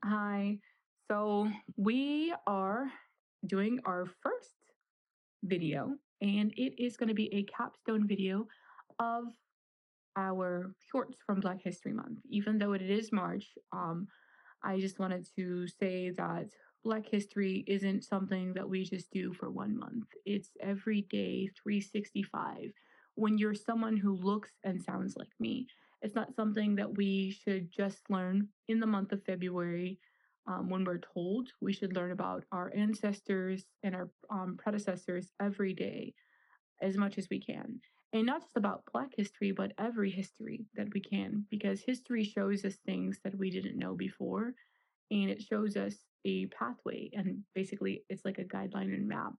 Hi. So we are doing our first video, and it is going to be a capstone video of our shorts from Black History Month. Even though it is March, I just wanted to say that Black history isn't something that we just do for 1 month. It's every day, 365. When you're someone who looks and sounds like me, it's not something that we should just learn in the month of February when we're told. We should learn about our ancestors and our predecessors every day as much as we can. And not just about Black history, but every history that we can, because history shows us things that we didn't know before, and it shows us a pathway. And basically, it's like a guideline and map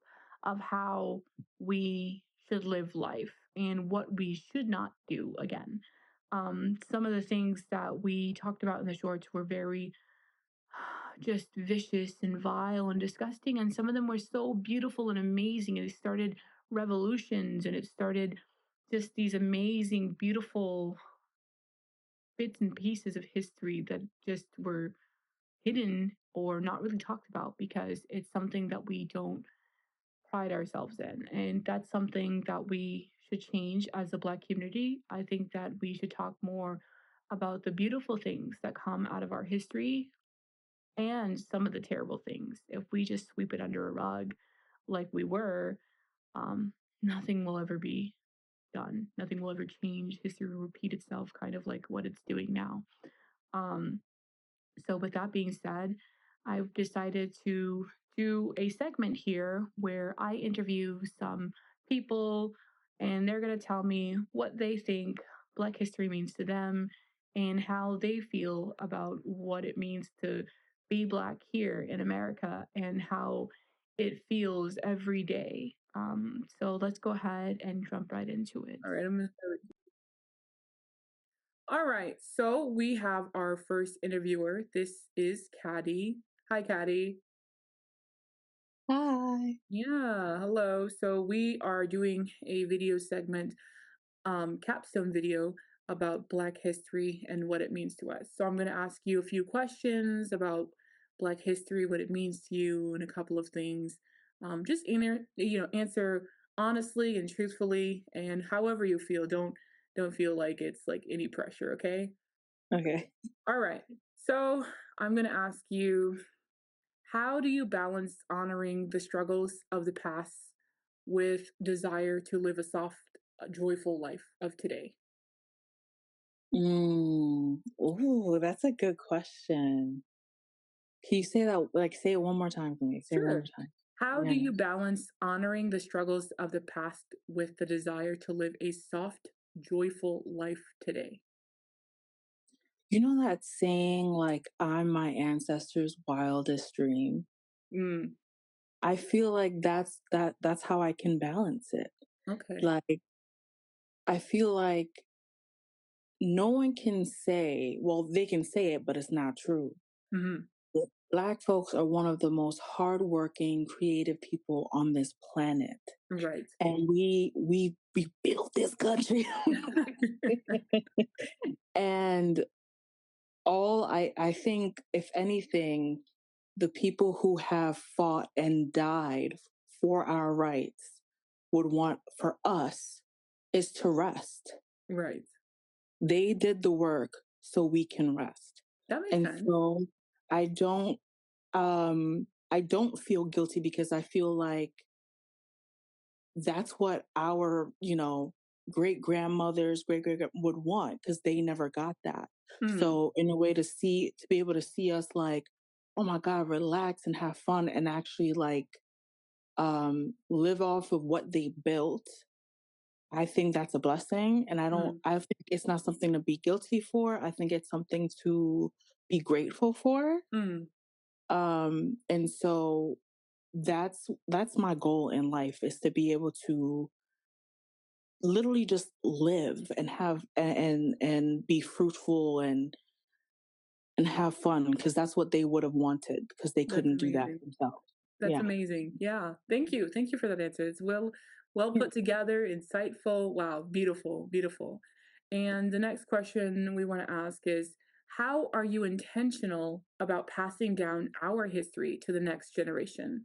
of how we should live life and what we should not do again. Some of the things that we talked about in the shorts were very just vicious and vile and disgusting. And some of them were so beautiful and amazing. And it started revolutions and it started just these amazing, beautiful bits and pieces of history that just were hidden or not really talked about because it's something that we don't pride ourselves in. And that's something that we should change as a Black community. I think that we should talk more about the beautiful things that come out of our history and some of the terrible things. If we just sweep it under a rug like we were, nothing will ever be done. Nothing will ever change. History will repeat itself, kind of like what it's doing now. Um, so, with that being said, I've decided to do a segment here where I interview some people and they're going to tell me what they think Black history means to them and how they feel about what it means to be Black here in America and how it feels every day. So let's go ahead and jump right into it. All right, I'm going to start. All right, so we have our first interviewer. This is Caddy. Hi, Caddy. Hi. Yeah, hello. So we are doing a video segment, capstone video about Black history and what it means to us. So I'm going to ask you a few questions about Black history, what it means to you, and a couple of things. Just answer honestly and truthfully, and however you feel. Don't feel like it's like any pressure. Okay. Okay. All right. So I'm going to ask you, how do you balance honoring the struggles of the past with desire to live a soft, joyful life of today? Oh, that's a good question. Can you say that? Like, say it one more time for me. Say it one more Sure. time. How do Yeah. you balance honoring the struggles of the past with the desire to live a soft, joyful life today? You know that saying, like, I'm my ancestors' wildest dream? Mm, I feel like that's how I can balance it. okay. Like, I feel like no one can say, well, they can say it, but it's not true. Hmm. Black folks are one of the most hardworking, creative people on this planet. Right. And we built this country. And I think, if anything, the people who have fought and died for our rights would want for us is to rest. Right. They did the work so we can rest. That makes And sense. so I don't I don't feel guilty because I feel like that's what our, great grandmothers, great great would want because they never got that. Mm, So in a way to be able to see us like, oh my God, relax and have fun and actually like live off of what they built. I think that's a blessing. And mm, I think it's not something to be guilty for. I think it's something to be grateful for. mm. And so that's my goal in life, is to be able to literally just live and have and be fruitful and have fun, because that's what they would have wanted, because they That's couldn't do that amazing. themselves. That's Yeah. amazing. Yeah. Thank you. Thank you for that answer. It's well Yeah. put together, insightful. Wow, beautiful, beautiful. And the next question we want to ask is, how are you intentional about passing down our history to the next generation?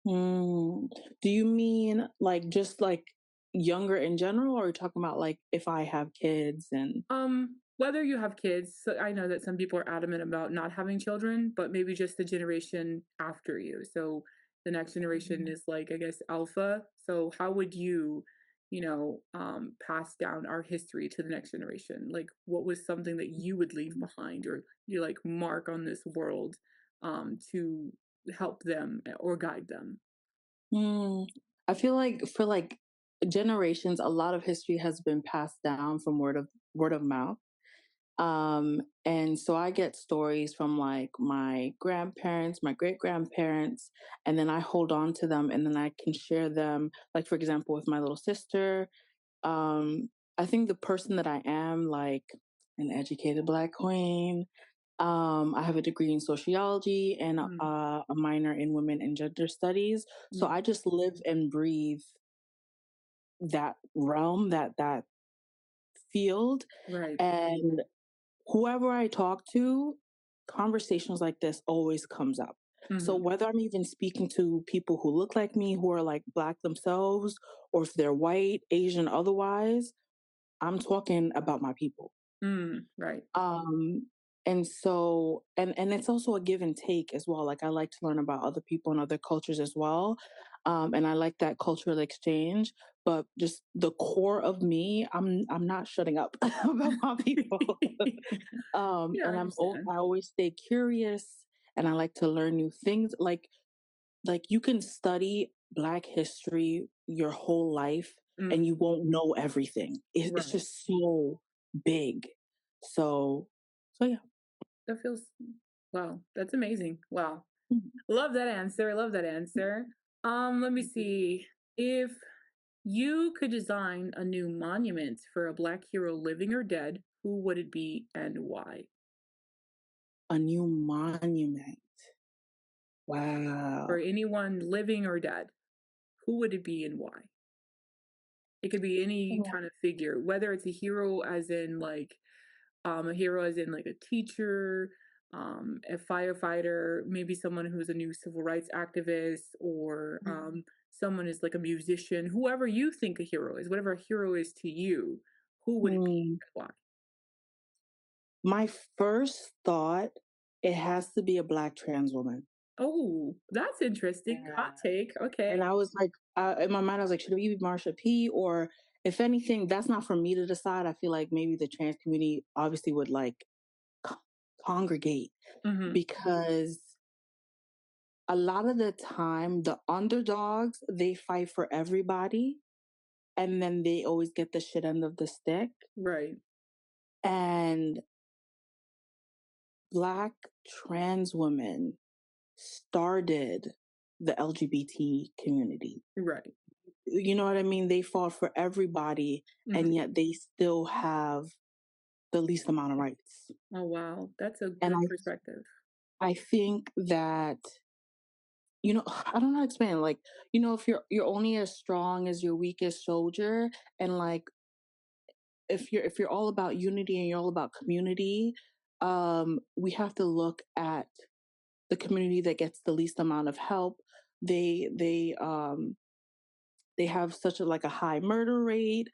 Mm. Do you mean like just like younger in general, or are you talking about like if I have kids and Whether you have kids, so I know that some people are adamant about not having children, but maybe just the generation after you. So the next generation Mhm. is like, I guess, alpha. So how would you, pass down our history to the next generation? Like, what was something that you would leave behind, or you like mark on this world, to help them or guide them? Mm. I feel like for like generations, a lot of history has been passed down from word of mouth. And so I get stories from like my grandparents, my great grandparents, and then I hold on to them and then I can share them. Like, for example, with my little sister, I think the person that I am, like an educated Black queen, I have a degree in sociology and Mm, a minor in women and gender studies. So mm, I just live and breathe that realm, that field. right. And whoever I talk to, conversations like this always comes up. So Hmm. whether I'm even speaking to people who look like me, who are like Black themselves, or if they're white, Asian, otherwise, I'm talking about my people. Right. Um, and so, and it's also a give and take as well. Like I like to learn about other people and other cultures as well. And I like that cultural exchange. But just the core of me, I'm not shutting up about my people. Yeah, I And understand. I always stay curious, and I like to learn new things. Like you can study Black history your whole life, and Mm, you won't know everything. It's right. just so big. So, so yeah. That feels wow, that's amazing. Wow. Mhm. Love that answer. I love that answer. Let me see. If you could design a new monument for a Black hero living or dead, who would it be and why? A new monument. For Wow. anyone living or dead, who would it be and why? It could be any Oh. kind of figure, whether it's a hero as in like a hero as in like a teacher, a firefighter, maybe someone who's a new civil rights activist, or Mhm. someone is like a musician, whoever you think a hero is, whatever a hero is to you, who would it be Hmm. and why? My first thought, it has to be a Black trans woman. Oh, that's interesting. Hot Yeah. take. Okay. And I was like, in my mind, I was like, should it be Marsha P? Or if anything, that's not for me to decide. I feel like maybe the trans community obviously would like co- congregate Hmm. because a lot of the time, the underdogs, they fight for everybody and then they always get the shit end of the stick. Right. And Black trans women started the LGBT community. Right. You know what I mean? They fought for everybody, and Hmm. yet they still have the least amount of rights. Oh wow, that's a And good perspective. I think that, I don't know how to explain it. Like, if you're only as strong as your weakest soldier, and like if you're all about unity and you're all about community, we have to look at the community that gets the least amount of help. They have such a high murder rate.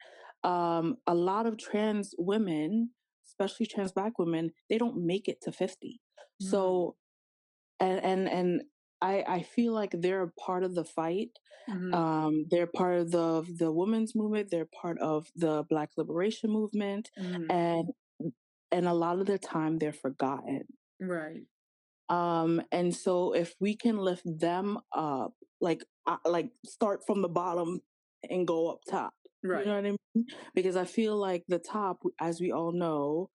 A lot of trans women, especially trans Black women, they don't make it to 50. Mm. So and I feel like they're a part of the fight. Hmm. They're part of the women's movement. They're part of the Black liberation movement, Hmm. and a lot of the time they're forgotten. Right. And so if we can lift them up, like start from the bottom and go up top, you know Right. what I mean? Because I feel like the top, as we all know,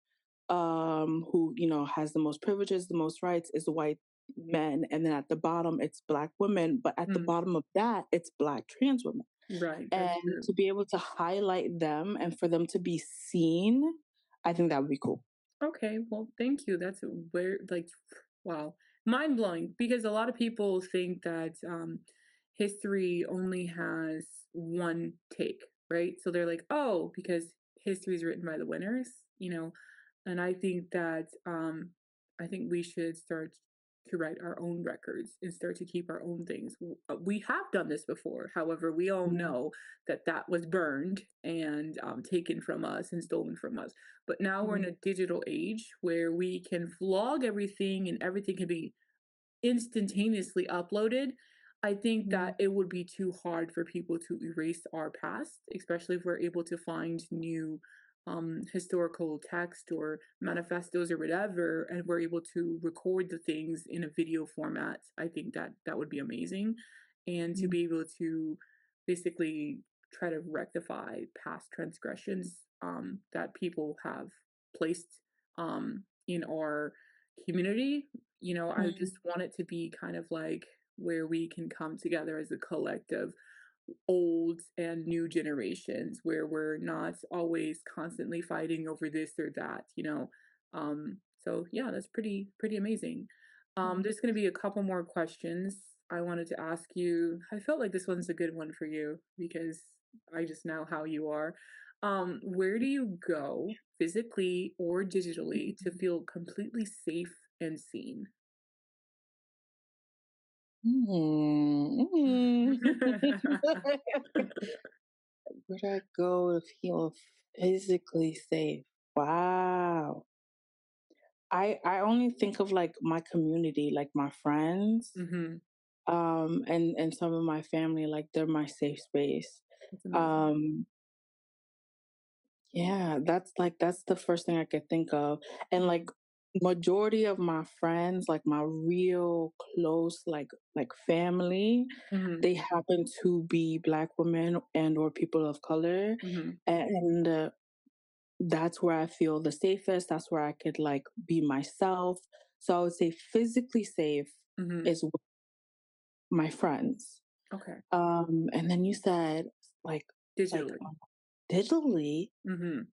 who has the most privileges, the most rights, is the white men, and then at the bottom it's Black women, but at the Mm. bottom of that it's Black trans women. Right. That's And true. to be able to highlight them and for them to be seen, I think that would be cool. Okay, well, thank you. That's a weird, like, wow, mind blowing. Because a lot of people think that history only has one take, right? So they're like, oh, because history is written by the winners, And I think that I think we should start to write our own records and start to keep our own things. We have done this before. However, we all Mhm, know that that was burned and taken from us and stolen from us. But now we're in mhm, a digital age where we can vlog everything and everything can be instantaneously uploaded. I think mhm, that it would be too hard for people to erase our past, especially if we're able to find new historical text or manifestos or whatever, and we're able to record the things in a video format. I think that that would be amazing, and to mhm, be able to basically try to rectify past transgressions that people have placed in our community. You know, I mhm, just want it to be kind of like where we can come together as a collective, old and new generations, where we're not always constantly fighting over this or that, you know. So yeah, that's pretty amazing. mhm. There's gonna be a couple more questions I wanted to ask you. I felt like this one's a good one for you because I just know how you are. Where do you go physically or digitally to feel completely safe and seen? Mm, Where'd I go to feel physically safe? Wow. I only think of like my community, like my friends, Mhm. and some of my family, like they're my safe space. That's amazing. Um, yeah, that's the first thing I could think of. And like Mhm. majority of my friends, like my real close, like family, Mhm. they happen to be Black women and or people of color, Mhm. and that's where I feel the safest. That's where I could like be myself. So I would say physically safe Mhm. is with my friends. Okay. And then you said like like Digitally. digitally. Mhm.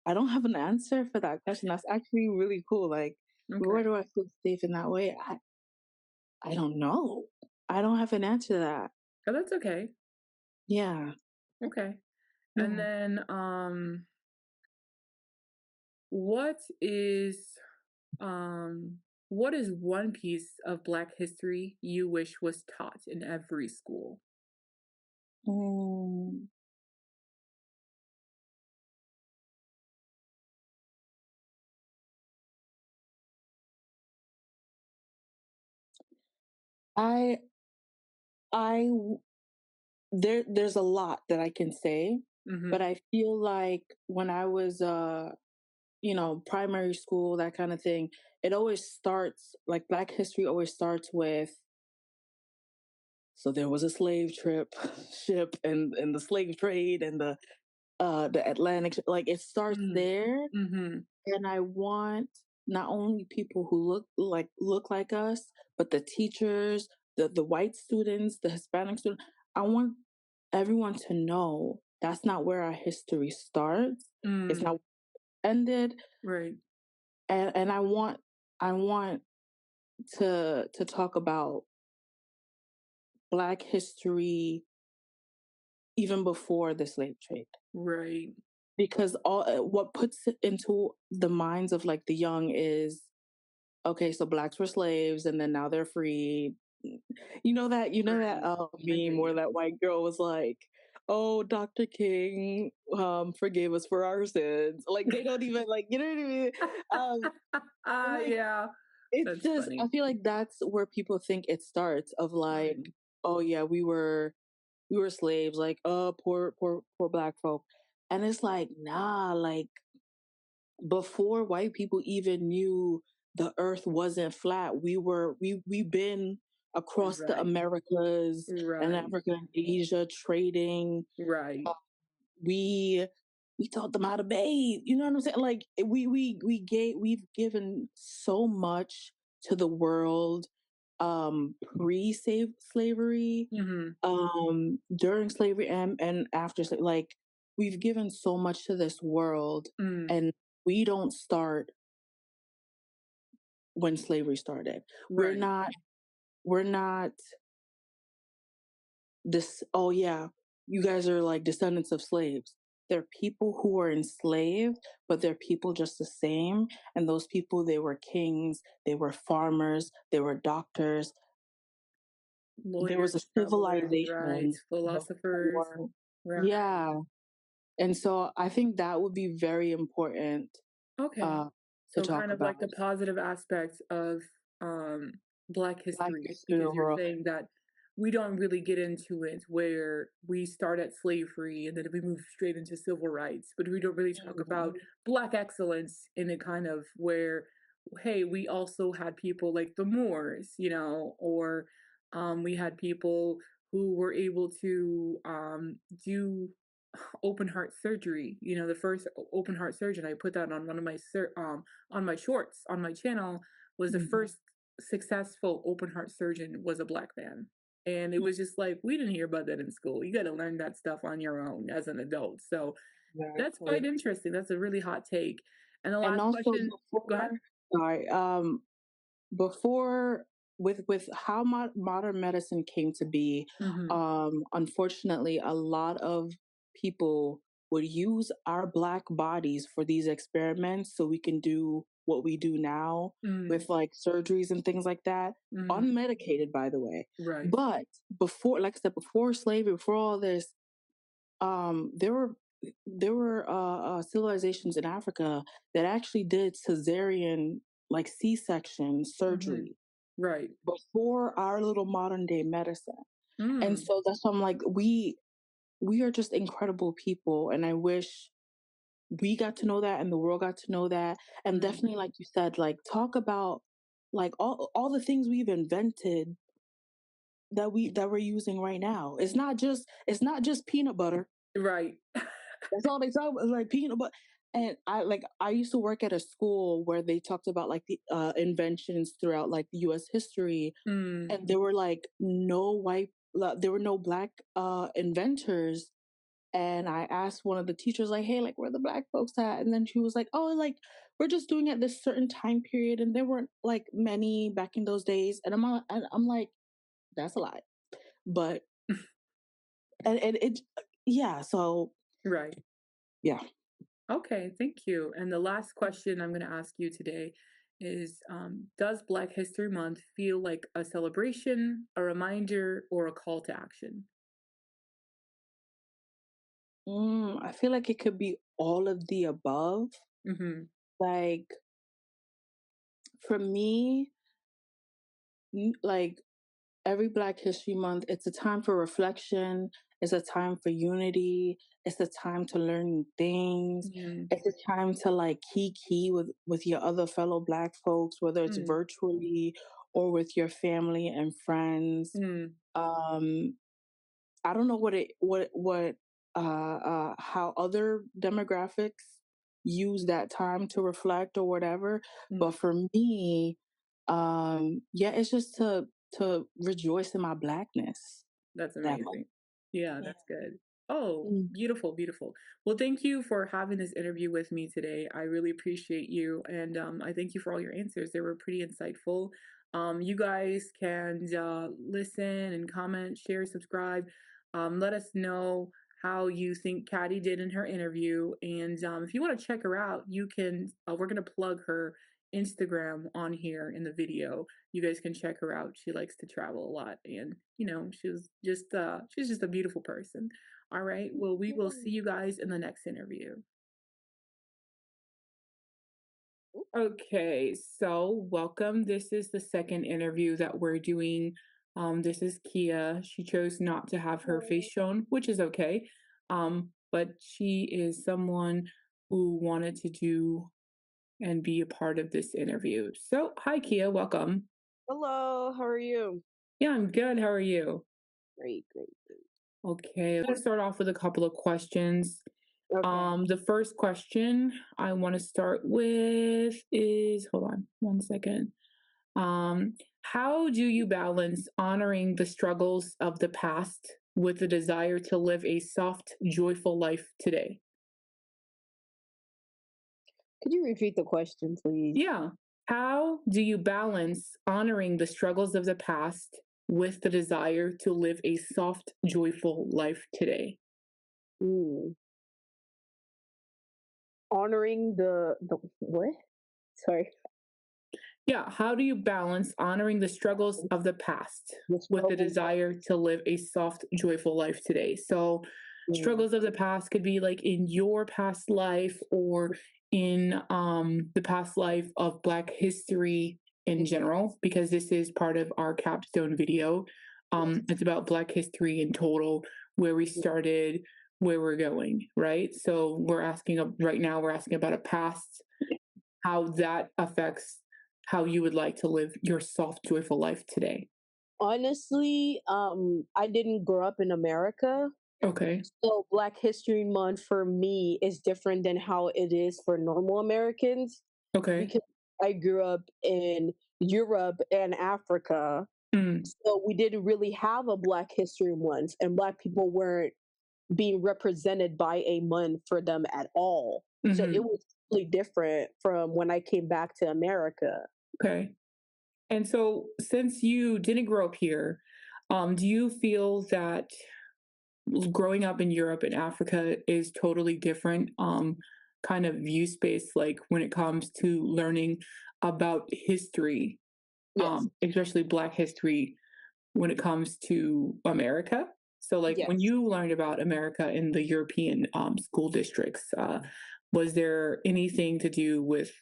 I don't have an answer for that question. That's actually really cool. Like, Okay. where do I feel safe in that way? I don't know. I don't have an answer to that. Oh, that's okay. Yeah. Okay. And Yeah. then, what is, what is one piece of Black history you wish was taught in every school? Mm, I I there's a lot that I can say, but Mhm. I feel like when I was primary school, that kind of thing, it always starts like Black history always starts with so there was a slave trip ship and the slave trade and the Atlantic, like it starts Mm. there. Mhm. And I want not only people who look like us, but the teachers, the white students, the Hispanic students. I want everyone to know that's not where our history starts. It's Mm. not ended. Right. And I want to talk about Black history even before the slave trade. Right. Because all what puts it into the minds of like the young is okay, so blacks were slaves and then now they're free. You know that Right. I meme get where you. that white girl was like, "Oh, Dr. King forgave us for our sins." Like they don't even like, you know what I mean? Um like Yeah. it's That's just I funny. feel like that's where people think it starts of like, Right. "Oh yeah, we were slaves, like, oh, poor black folk." And it's like, nah, like before white people even knew the earth wasn't flat, we've been across the Right. Americas and Right. Africa and Asia trading. Right. We we taught them how to bathe. You know what I'm saying? Like we've given so much to the world pre-save slavery, Mhm. during slavery and after like we've given so much to this world, Mm. and we don't start when slavery started. We're Right. not we're not this, oh yeah, you guys are like descendants of slaves. they're people who were enslaved, but they're people just the same. And those people, they were kings, they were farmers, they were doctors. There was a Lawyers, travelers, right, civilization philosophers, before. right. Yeah. And so I think that would be very important Okay. uh, to So talk kind of about. like the positive aspects of Black Black history, history because you're overall. saying that we don't really get into it where we start at slavery and then we move straight into civil rights, but we don't really talk about Mhm. Black excellence in a kind of where, hey, we also had people like the Moors, or we had people who were able to do open heart surgery. The first open heart surgeon, I put that on one of my on my shorts on my channel, was the Mhm. first successful open heart surgeon was a Black man. And it was just like, we didn't hear about that in school. You got to learn that stuff on your own as an adult. So that's quite Exactly. interesting. That's a really hot take. And the And last also question, go ahead. sorry, before with how modern medicine came to be, Mm-hmm. unfortunately, a lot of people would use our Black bodies for these experiments so we can do what we do now Mm, with like surgeries and things like that, mm, unmedicated, by the way. right. But before, like I said, before slavery, before all this, there were civilizations in Africa that actually did cesarean, like C-section Mm-hmm. surgery Right. before our little modern day medicine. And Mm, so that's why I'm like, we are just incredible people, and I wish we got to know that and the world got to know that. And mm, definitely, like you said, like talk about like all the things we've invented that we're using right now. It's not just peanut butter. right. That's all they talk about, like peanut butter. And I used to work at a school where they talked about like the inventions throughout like the U.S. history, Mm, and there were like there were no Black inventors. And I asked one of the teachers, like, "Hey, like, where the Black folks at?" And then she was like, "Oh, like, we're just doing it this certain time period, and there weren't like many back in those days." And I'm like, "That's a lie," but and it, yeah. So right. yeah. Okay, thank you. And the last question I'm going to ask you today is, does Black History Month feel like a celebration, a reminder, or a call to action? I feel like it could be all of the above. Mm-hmm. Like for me, like every Black History Month, it's a time for reflection. It's a time for unity. It's a time to learn new things. Mm, It's a time to like key with your other fellow Black folks, whether it's mm, virtually or with your family and friends. mm, Um, I don't know how other demographics use that time to reflect or whatever, but mm. for me, yeah, it's just to rejoice in my Blackness That's that month. amazing. Yeah, Yeah. that's good. Oh, Mm. beautiful, beautiful. Well, thank you for having this interview with me today. I really appreciate you. And I thank you for all your answers. They were pretty insightful. You guys can listen and comment, share, subscribe. Let us know how you think Caddy did in her interview. And if you want to check her out, you can, we're going to plug her Instagram on here in the video. You guys can check her out. She likes to travel a lot, and she's just a beautiful person. All right. Well, we will see you guys in the next interview. Okay, so welcome. This is the second interview that we're doing. This is Kia. She chose not to have her face shown, which is okay. But she is someone who wanted to do and be a part of this interview. So, hi, Kia. Welcome. Hello, how are you? Yeah, I'm good. How are you? Great, great, great. Okay, let's start off with a couple of questions. Okay. The first question I want to start with is, hold on one second. How do you balance honoring the struggles of the past with the desire to live a soft, joyful life today? Could you repeat the question, please? Yeah. How do you balance honoring the struggles of the past with the desire to live a soft, joyful life today? Mm. Honoring the what? Sorry, Yeah, how do you balance honoring the struggles of the past the with the struggles. desire to live a soft, joyful life today? So, Mm, struggles of the past could be like in your past life or in the past life of Black history in mm, general, because this is part of our capstone video. yes. It's about Black history in total, where we Mm. started, where we're going, right? So, right now, we're asking about a past, how that affects how you would like to live your soft, joyful life today. Honestly, I didn't grow up in America, Okay. so Black History Month for me is different than how it is for normal Americans Okay. because I grew up in Europe and Africa. Mm, So we didn't really have a Black History Month, and Black people weren't being represented by a month for them at all. So it mhm. was really different from when I came back to America. Okay. And so, since you didn't grow up here, do you feel that growing up in Europe and Africa is totally different, kind of view space, like when it comes to learning about history, Yes, especially Black history, when it comes to America? So, like, when yes. you learned about America in the European school districts, was there anything to do with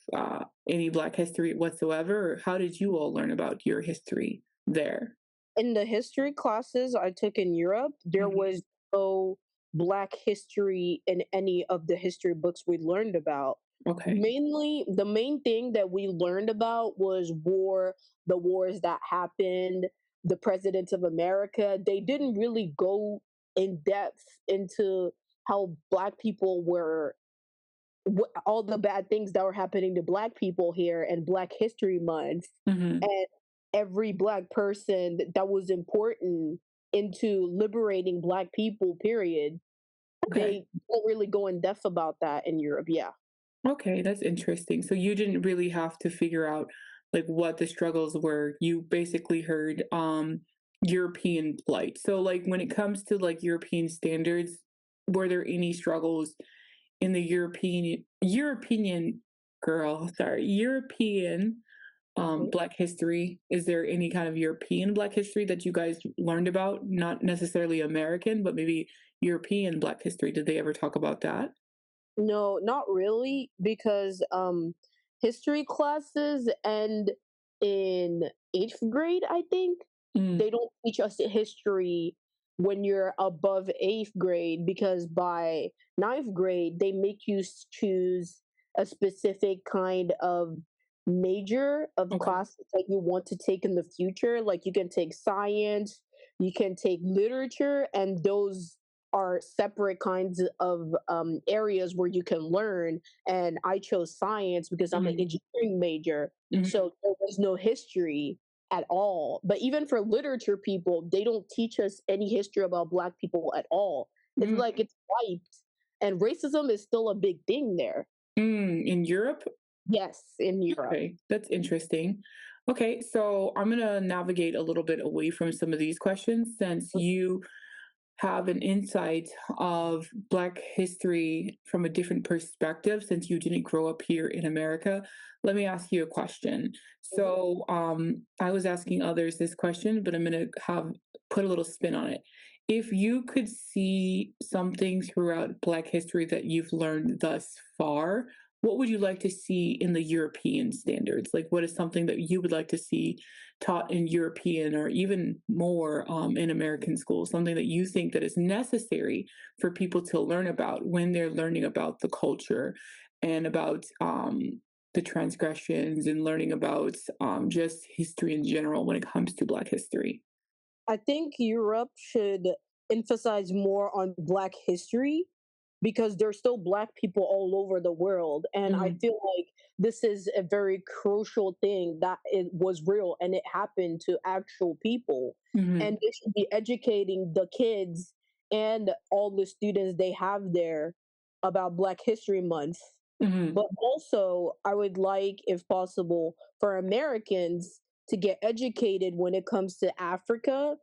any Black history whatsoever? Or how did you all learn about your history there? In the history classes I took in Europe, there Mhm. was no Black history in any of the history books we learned about. Okay. Mainly, the main thing that we learned about was the wars that happened, the presidents of America. They didn't really go in depth into how Black people were all the bad things that were happening to Black people here and Black History Month, Hmm. and every Black person that was important into liberating Black people. Period. Okay. They don't really go in depth about that in Europe. Yeah. Okay, that's interesting. So you didn't really have to figure out like what the struggles were. You basically heard European plight. So like when it comes to like European standards, were there any struggles in the European girl, sorry, European Mhm. Black history? Is there any kind of European Black history that you guys learned about? Not necessarily American, but maybe European Black history. Did they ever talk about that? No, not really, because history classes end in 8th grade, I think. Mm, They don't teach us history when you're above 8th grade because by 9th grade they make you choose a specific kind of major of okay. classes that you want to take in the future. Like you can take science, you can take literature, and those are separate kinds of areas where you can learn. And I chose science because I'm an Mhm, engineering major. mhm, So there was no history at all. But even for literature people, they don't teach us any history about Black people at all. It's like mm, it's wiped. And racism is still a big thing there. in Europe? Yes, in Europe. Okay, that's interesting. Okay, so I'm gonna navigate a little bit away from some of these questions since you have an insight of Black history from a different perspective since you didn't grow up here in America. Let me ask you a question. Mhm. So, I was asking others this question, but I'm going to have put a little spin on it. If you could see something throughout Black history that you've learned thus far, what would you like to see in the European standards? Like, what is something that you would like to see taught in European or even more in American schools, something that you think that is necessary for people to learn about when they're learning about the culture and about the transgressions and learning about just history in general when it comes to Black history. I think Europe should emphasize more on Black history because there's still Black people all over the world. And I Mhm, feel like this is a very crucial thing that it was real and it happened to actual people. mhm, And they should be educating the kids and all the students they have there about Black History Month. mhm, But also, I would like, if possible, for Americans to get educated when it comes to Africa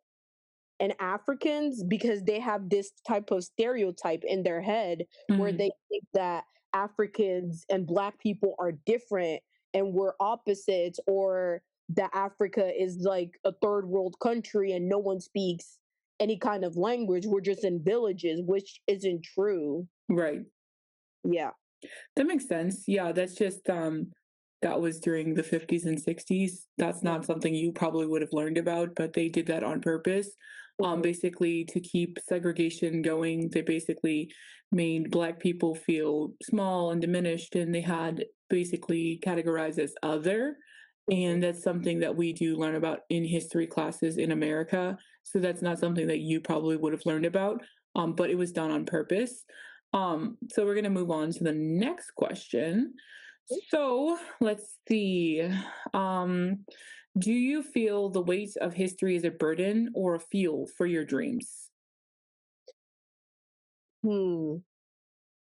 and Africans because they have this type of stereotype in their head where mhm, they think that Africans and Black people are different and we're opposites, or that Africa is like a third world country and no one speaks any kind of language. We're just in villages, which isn't true. Right. Yeah. That makes sense. Yeah, that's just that was during the 50s and 60s. That's not something you probably would have learned about, but they did that on purpose. Mhm. Basically to keep segregation going. They basically made Black people feel small and diminished, and they had basically categorized as other. Mhm. And that's something that we do learn about in history classes in America. So that's not something that you probably would have learned about, but it was done on purpose. So we're going to move on to the next question. So let's see. Um, do you feel the weight of history is a burden or a fuel for your dreams? Hmm.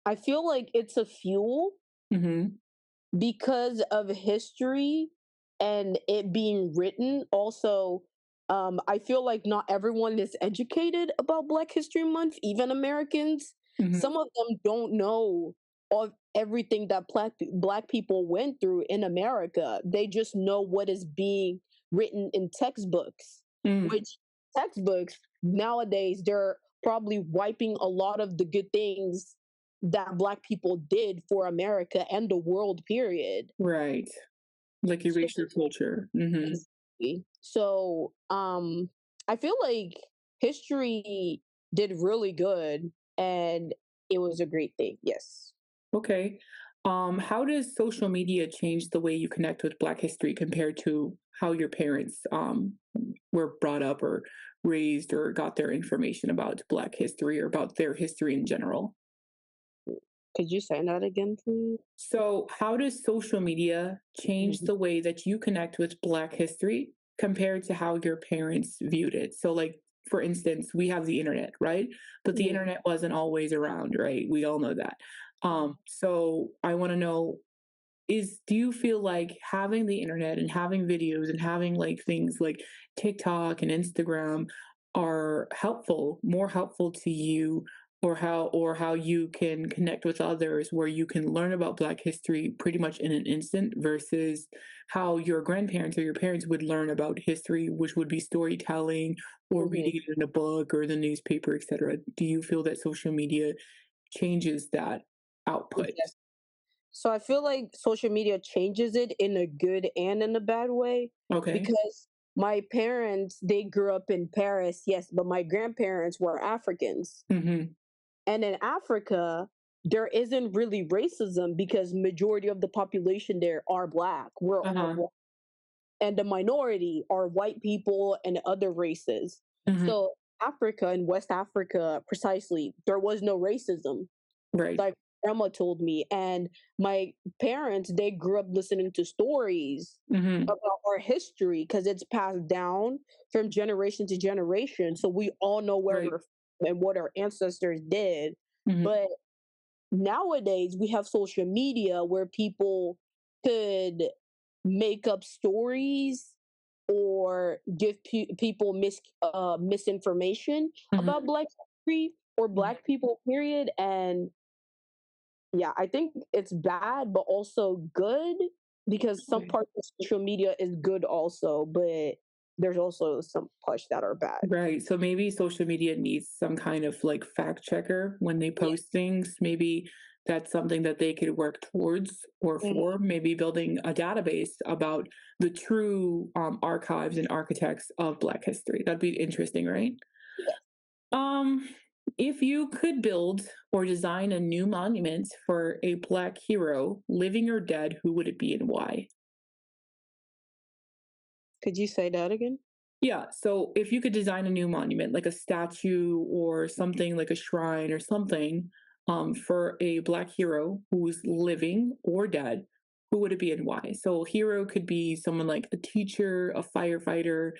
I feel like it's a fuel Mm-hmm. because of history and it being written. Also, I feel like not everyone is educated about Black History Month, even Americans. Mm-hmm. Some of them don't know of everything that black people went through in America. They just know what is being written in textbooks, Mm, which textbooks nowadays they're probably wiping a lot of the good things that Black people did for America and the world period. right. Like So erase your culture. Mm-hmm. exactly. So I feel like history did really good and it was a great thing. Yes. Okay. How does social media change the way you connect with Black history compared to how your parents were brought up or raised or got their information about Black history or about their history in general? Could you say that again, please? So, how does social media change Mhm. the way that you connect with Black history compared to how your parents viewed it? So, like, for instance, we have the internet, right? But the Mhm. internet wasn't always around, right? We all know that. So I want to know, do you feel like having the internet and having videos and having like things like TikTok and Instagram are helpful, more helpful to you, or how you can connect with others where you can learn about Black history pretty much in an instant versus how your grandparents or your parents would learn about history, which would be storytelling or Mhm. reading it in a book or the newspaper, etc. Do you feel that social media changes that output? Yes. So I feel like social media changes it in a good and in a bad way Okay. because my parents they grew up in Paris, yes, but my grandparents were Africans. Mhm. And in Africa, there isn't really racism because majority of the population there are Black. We're all Uh-huh. Black. And the minority are white people and other races. Mhm. So Africa and West Africa, precisely, there was no racism Right. like grandma told me. And my parents, they grew up listening to stories Mhm. about our history because it's passed down from generation to generation. So we all know where Right. we're from and what our ancestors did. Mhm. But nowadays we have social media where people could make up stories or give people misinformation Mhm. about Black history or Mhm. Black people period. And yeah, I think it's bad, but also good because some Okay. parts of social media is good also, but there's also some parts that are bad. Right. So maybe social media needs some kind of like fact checker when they Yeah. post things. Maybe that's something that they could work towards or Mhm. for. Maybe building a database about the true archives and architects of Black history. That'd be interesting, right? Yeah. Um, if you could build or design a new monument for a Black hero, living or dead, who would it be and why? Could you say that again? Yeah, so if you could design a new monument, like a statue or something like a shrine or something, for a Black hero who's living or dead, who would it be and why? So hero could be someone like a teacher, a firefighter,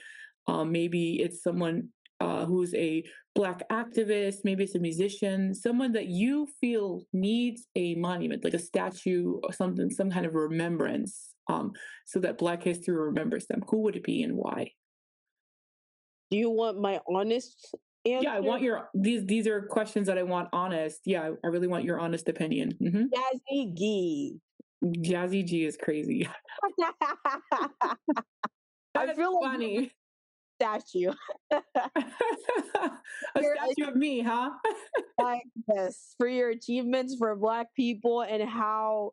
maybe it's someone who's a Black activist, maybe it's a musician, someone that you feel needs a monument, like a statue or something, some kind of remembrance, so that Black history remembers them. Who would it be and why? Do you want my honest Yeah, I answer? want your these are questions that I want honest. Yeah, I really want your honest opinion. Jazzy Gee. Jazzy G is crazy. I That's feel like you're funny. a statue. A You're statue of me, huh? like this for your achievements for Black people and how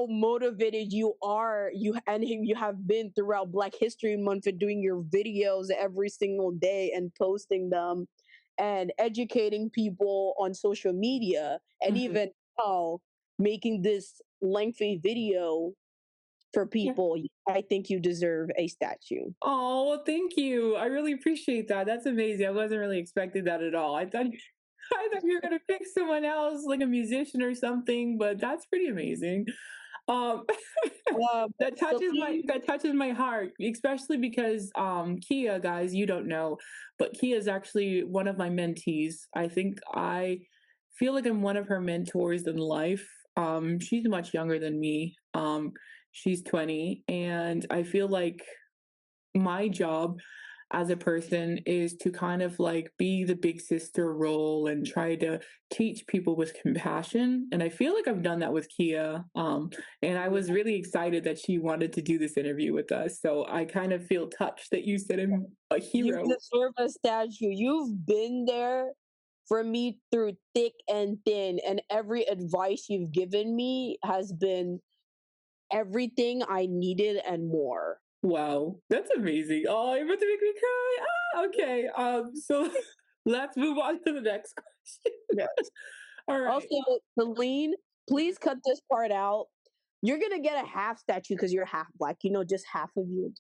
motivated you are you have been throughout Black History Month for doing your videos every single day and posting them and educating people on social media and Mhm. even now making this lengthy video for Yeah. people. I think you deserve a statue. Oh, well, thank you. I really appreciate that. That's amazing. I wasn't really expecting that at all. I thought I thought you were gonna pick someone else, like a musician or something, but that's pretty amazing. Um, Celine, that touches my heart, especially because Kia, guys, you don't know, but Kia is actually one of my mentees. I think I feel like I'm one of her mentors in life. She's much younger than me. She's 20, and I feel like my job as a person is to kind of like be the big sister role and try to teach people with compassion. And I feel like I've done that with Kia. And I was really excited that she wanted to do this interview with us. So I kind of feel touched that you said I'm a you hero. deserve a statue. You've been there for me through thick and thin, and every advice you've given me has been everything I needed and more. Wow, that's amazing. Oh, you're about to make me cry. Ah, okay. So let's move on to the next question. Yes. All right. Also, Celine, please cut this part out. You're gonna get a half statue because you're half Black. You know, just half of you.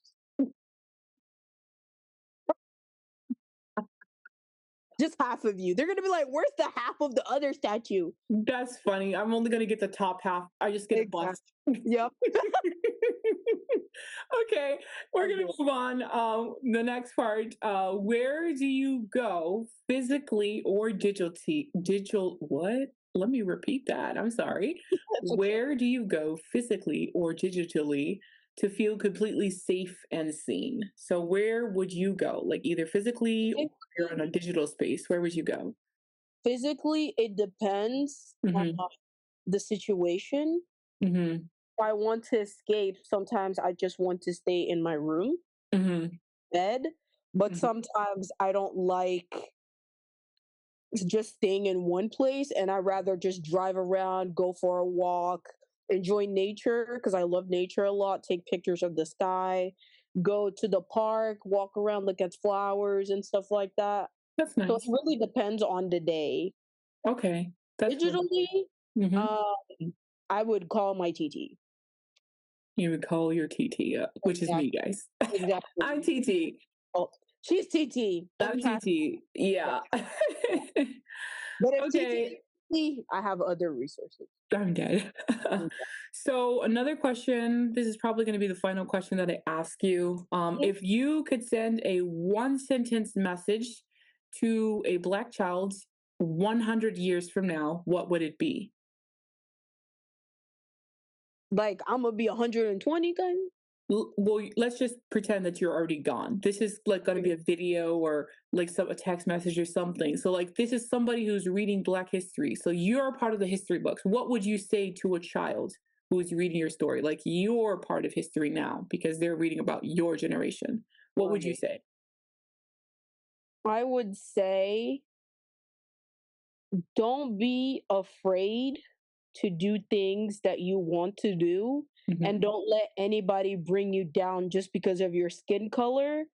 Just half of you. They're gonna be like, "Where's the half of the other statue?" That's funny. I'm only gonna get the top half. I just get a bust. Yep. Okay, we're gonna Okay. move on. The next part. Where do you go physically or digitally? Digital what? Let me repeat that. I'm sorry. That's okay. Where do you go physically or digitally to feel completely safe and seen? So where would you go? Like either physically or you're in a digital space. Where would you go? Physically, it depends on Mm-hmm. the situation. Mm-hmm. If I want to escape, sometimes I just want to stay in my room, Mm-hmm. bed. But Mm-hmm. sometimes I don't like just staying in one place, and I rather just drive around, go for a walk, enjoy nature because I love nature a lot, take pictures of the sky, go to the park, walk around, look at flowers and stuff like that. That's So it nice. really depends on the day. Okay, that's cool. Digitally, Mhm. I would call my TT. You would call your TT up, which is me, Exactly. guys. I'm Exactly. TT. Oh, she's TT. I'm I'm past TT. that. Yeah. But if TT Okay, needs me, I have other resources. I'm dead. So another question, this is probably going to be the final question that I ask you. If you could send a one sentence message to a Black child 100 years from now, what would it be? Like I'm gonna be 120 kind. Well, let's just pretend that you're already gone. This is like going to be a video or like a text message or something. So like this is somebody who's reading Black history. So you're a part of the history books. What would you say to a child who's reading your story? Like you're part of history now because they're reading about your generation. What would you Right. say? I would say don't be afraid to do things that you want to do Mhm. and don't let anybody bring you down just because of your skin color,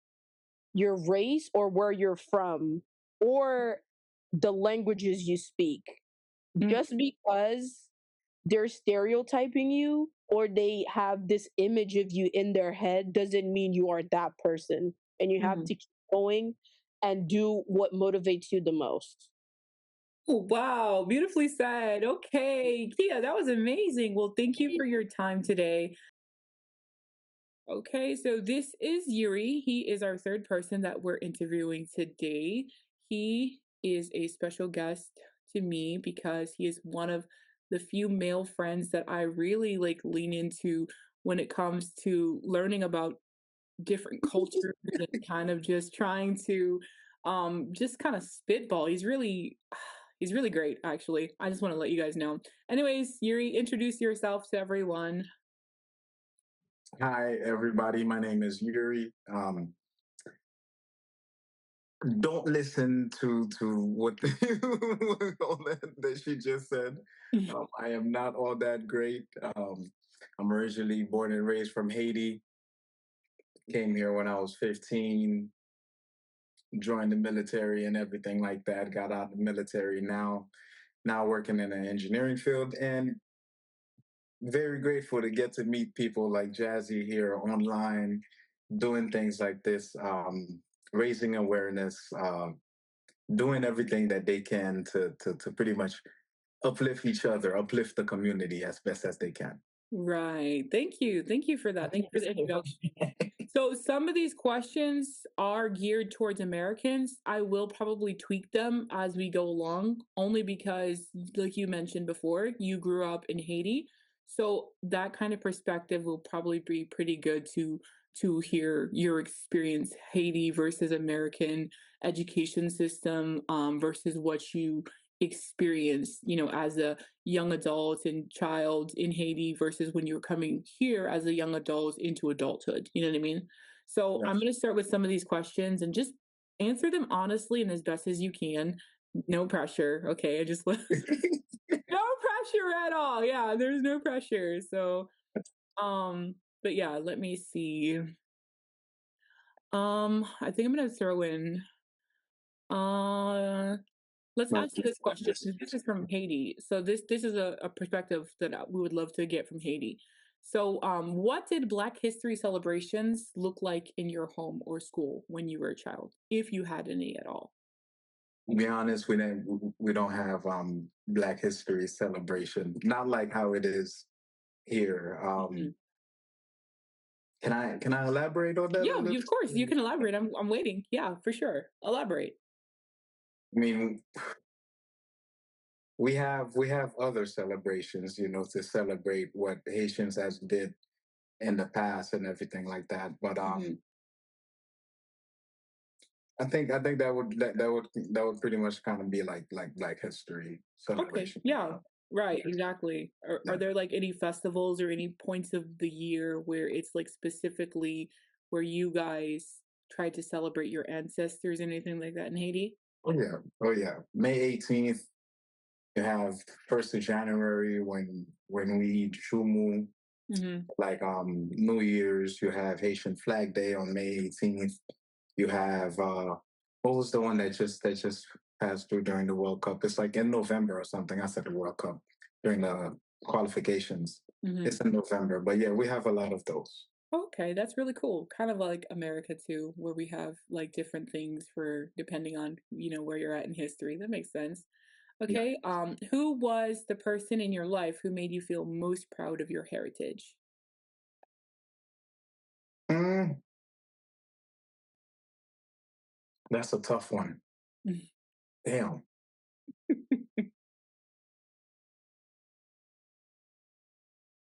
your race, or where you're from, or the languages you speak. Mm, Just because they're stereotyping you or they have this image of you in their head doesn't mean you are that person. And you have mhm. to keep going and do what motivates you the most. Oh, wow, beautifully said. Okay, Kia, that was amazing. Well, thank you for your time today. Okay, so this is Yuri. He is our third person that we're interviewing today. He is a special guest to me because he is one of the few male friends that I really like lean into when it comes to learning about different cultures and kind of just trying to just kind of spitball. He's really he's really great, actually. I just want to let you guys know. Anyways, Yuri, introduce yourself to everyone. Hi, everybody. My name is Yuri. Don't listen to what all that she just said. I am not all that great. I'm originally born and raised from Haiti. Came here when I was 15, joined the military and everything like that. Got out of the military now working in the engineering field, and very grateful to get to meet people like Jazzy here online, doing things like this, raising awareness, doing everything that they can to pretty much uplift each other, uplift the community as best as they can. Right. Thank you. Thank you for that. Thank you for the introduction. So some of these questions are geared towards Americans. I will probably tweak them as we go along, only because, like you mentioned before, you grew up in Haiti. So that kind of perspective will probably be pretty good to hear your experience, Haiti versus American education system, versus what you experienced, as a young adult and child in Haiti versus when you were coming here as a young adult into adulthood. You know what I mean? So I'm Yes. going to start with some of these questions and just answer them honestly and as best as you can. No pressure. Okay. I just no pressure at all. Yeah, there's no pressure. So, but yeah, let me see. I think I'm going to throw in, let's No, answer this question. This is from Haiti. So this is a perspective that we would love to get from Haiti. So, what did Black History celebrations look like in your home or school when you were a child, if you had any at all? to be honest, we don't have Black History celebration, not like how it is here. Can I elaborate on that a Yeah, little? of course you can elaborate. I'm waiting. Yeah, for sure. Elaborate. I mean, we have other celebrations, to celebrate what Haitians has did in the past and everything like that. But I think that would pretty much kind of be like Black History Okay. celebration. Yeah. Right. Yeah. Exactly. Are Yeah. there like any festivals or any points of the year where it's like specifically where you guys try to celebrate your ancestors, anything like that in Haiti? Oh yeah. May 18th, you have 1st of January when we eat shumu. Mm-hmm. Like New Year's, you have Haitian Flag Day on May 18th. You have what was the one that just passed through during the World Cup? It's like in November or something. I said the World Cup during the qualifications. Mm-hmm. It's in November, but yeah, we have a lot of those. Okay, that's really cool. Kind of like America too, where we have like different things for depending on, where you're at in history. That makes sense. Yeah. Okay, who was the person in your life who made you feel most proud of your heritage? Mm, that's a tough one. Damn.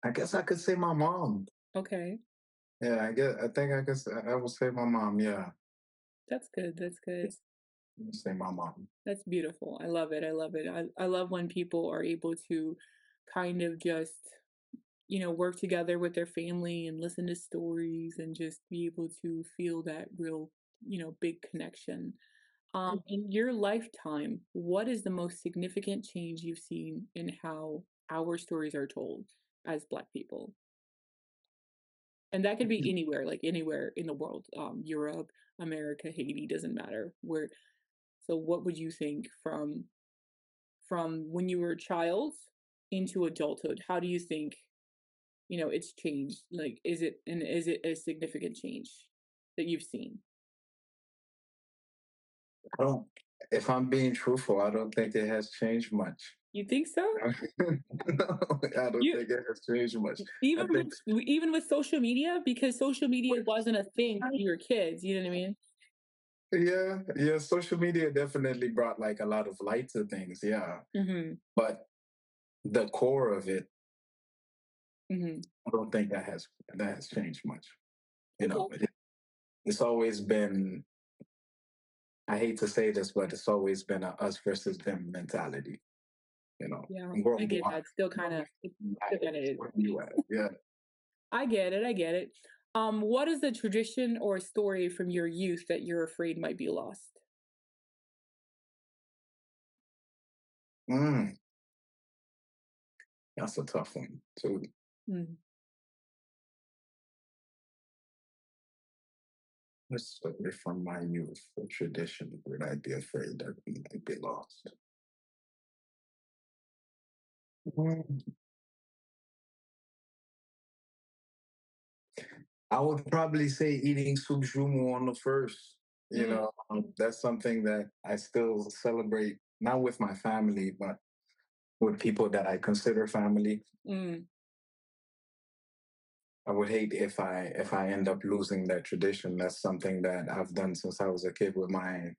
I guess I could say my mom. Okay, Yeah, I would say my mom. Yeah, that's good. That's good. I would say my mom. That's beautiful. I love it. I love it. I love when people are able to kind of just, work together with their family and listen to stories and just be able to feel that real, big connection. In your lifetime, what is the most significant change you've seen in how our stories are told as Black people? And that could be anywhere, like anywhere in the world, Europe, America, Haiti, doesn't matter where. So, what would you think from when you were a child into adulthood? How do you think it's changed? Like, is it a significant change that you've seen? I don't. If I'm being truthful, I don't think it has changed much. You think so? No, I don't You think it has changed much. I even think with social media, because social media wasn't a thing when you were kids. You know what I mean? yeah, social media definitely brought like a lot of light to things. Yeah, Mm-hmm. but the core of it, Mm-hmm. I don't think that has changed much. Okay. It's always been I hate to say this, but it's always been a us versus them mentality. You know, Yeah, I get worldwide. that. Still kind of, Yeah. I get it. I get it. What is a tradition or a story from your youth that you're afraid might be lost? Mm, that's a tough one too. Mm. Let's story from my youth, a tradition would I be afraid that we might be lost? Mm, I would probably say eating soup jumu on the first. You Mm. know, that's something that I still celebrate, not with my family, but with people that I consider family. Mm. I would hate if I end up losing that tradition. That's something that I've done since I was a kid with my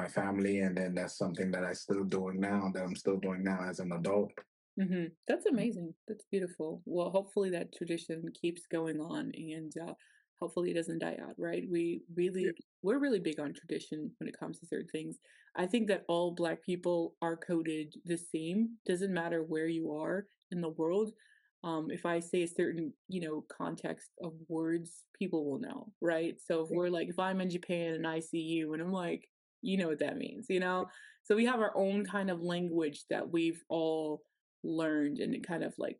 family, and then that's something that I'm still doing now as an adult. That's amazing. That's beautiful. Well, hopefully that tradition keeps going on and hopefully it doesn't die out, right? Yeah. We're really big on tradition when it comes to certain things. I think that all Black people are coded the same. Doesn't matter where you are in the world. If I say a certain, context of words, people will know, right? So if I'm in Japan and I see you and I'm like, you know what that means, you know? So we have our own kind of language that we've all learned and kind of like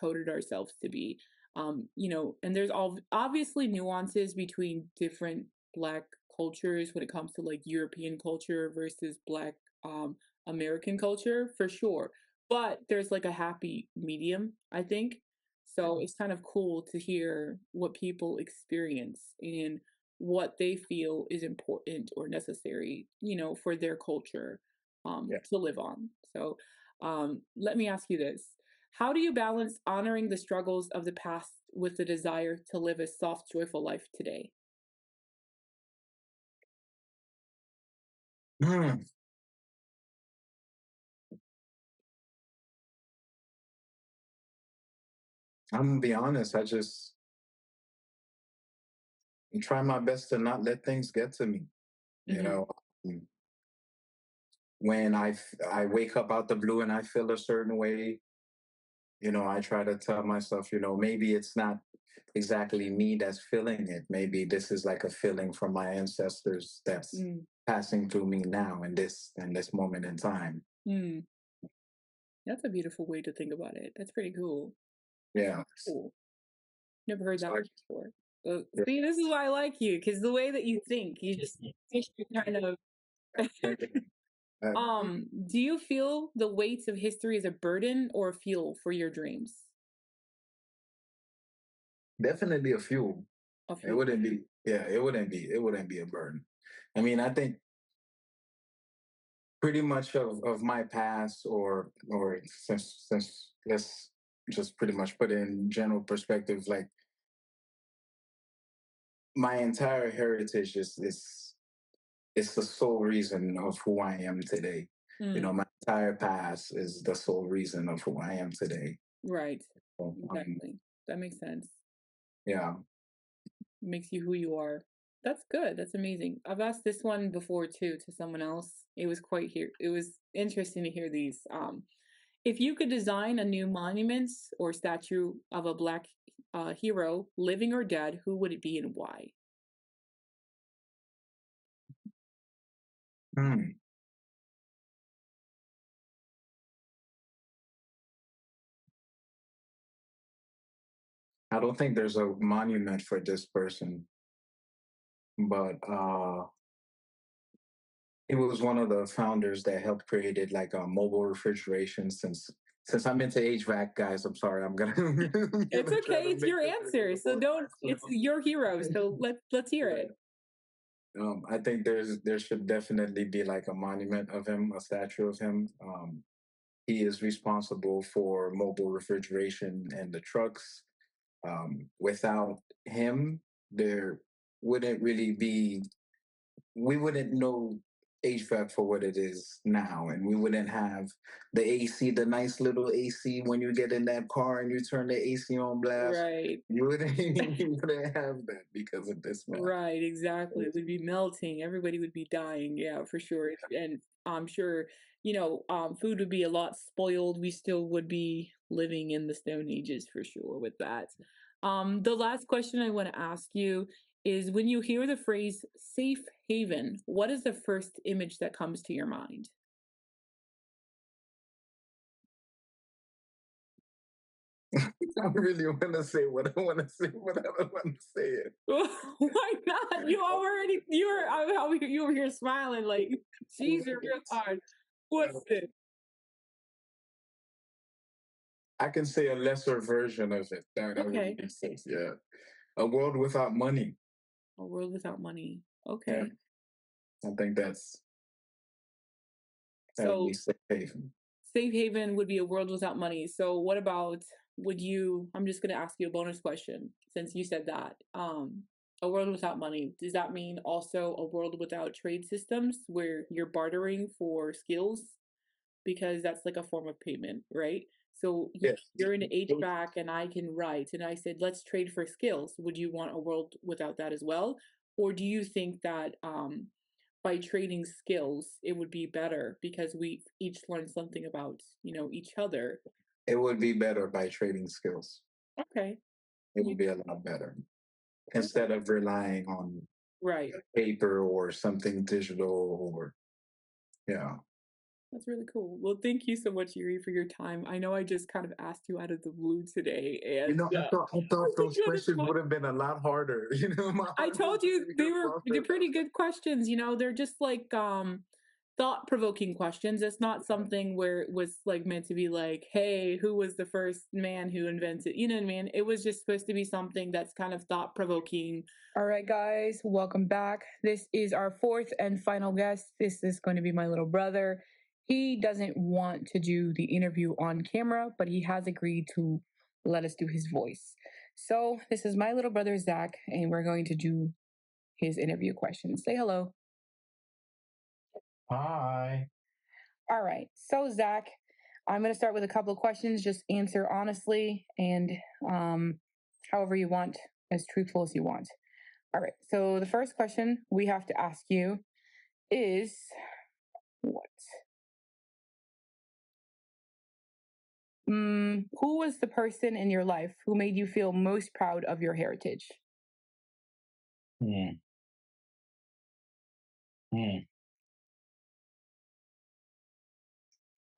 coded ourselves to be and there's all obviously nuances between different Black cultures when it comes to like European culture versus Black American culture for sure, but there's like a happy medium, I think. So it's kind of cool to hear what people experience and what they feel is important or necessary, for their culture Yeah. to live on. So let me ask you this. How do you balance honoring the struggles of the past with the desire to live a soft, joyful life today? Hmm. I'm gonna be honest. I just try my best to not let things get to me. You Mm-hmm. know, Mm, when I wake up out the blue and I feel a certain way, I try to tell myself, maybe it's not exactly me that's feeling it. Maybe this is like a feeling from my ancestors that's Mm. passing through me now in this moment in time. Mm. That's a beautiful way to think about it. That's pretty cool. Yeah. Cool. Never heard So that I, one before. So, yeah. see, this is why I like you, because the way that you think, you just kind of. Uh, Do you feel the weight of history as a burden or a fuel for your dreams? definitely a fuel. A It fuel. wouldn't be, yeah, it wouldn't be a burden. I mean, I think pretty much of my past or since let's just pretty much put it in general perspective, like my entire heritage is the sole reason of who I am today. Mm, My entire past is the sole reason of who I am today. right. So, Exactly. That makes sense. yeah. Makes you who you are. That's good. That's amazing. I've asked this one before too to someone else. It was interesting to hear these. If you could design a new monument or statue of a Black hero, living or dead, who would it be and why? Hmm. I don't think there's a monument for this person, but he was one of the founders that helped created like a mobile refrigeration. Since I'm into HVAC, guys, I'm sorry, I'm gonna, I'm It's gonna try okay. to It's make your this answer. So don't. It's your hero. So let's hear it. I think there should definitely be like a monument of him, a statue of him. He is responsible for mobile refrigeration and the trucks. Without him, there wouldn't really be. We wouldn't know HVAC for what it is now, and we wouldn't have the AC, the nice little AC when you get in that car and you turn the AC on blast. Right. You wouldn't, you wouldn't have that because of this man. Right, exactly. It would be melting. Everybody would be dying. Yeah, for sure. And I'm sure, food would be a lot spoiled. We still would be living in the Stone Ages for sure with that. The last question I want to ask you is when you hear the phrase safe haven, what is the first image that comes to your mind? I really want to say what I want to say, but I don't want to say it. Why not? You were here smiling like, geez, you're real hard. What's it? I can say a lesser version of it. That would Okay. make sense. Yeah. A world without money. A world without money. Okay. I think that would So be safe haven. safe haven would be a world without money. So what about I'm just going to ask you a bonus question since you said that. A world without money, does that mean also a world without trade systems where you're bartering for skills? Because that's like a form of payment, right? So Yes. you're in HVAC and I can write, and I said, let's trade for skills. Would you want a world without that as well? Or do you think that by trading skills, it would be better because we each learn something about, each other? It would be better by trading skills. Okay. It would be a lot better instead of relying on Right. paper or something digital or, yeah. That's really cool. Well, thank you so much, Yuri, for your time. I know I just kind of asked you out of the blue today, and I thought those questions would have been a lot harder. I told you they're pretty good questions. They're just like thought-provoking questions. It's not something where it was like meant to be like, hey, who was the first man who invented, you know what I mean? It was just supposed to be something that's kind of thought-provoking. All right, guys, welcome back. This is our fourth and final guest. This is going to be my little brother. He doesn't want to do the interview on camera, but he has agreed to let us do his voice. So this is my little brother, Zack, and we're going to do his interview questions. Say hello. Hi. All right. So, Zack, I'm going to start with a couple of questions. Just answer honestly and however you want, as truthful as you want. All right. So, the first question we have to ask you is what? Who was the person in your life who made you feel most proud of your heritage?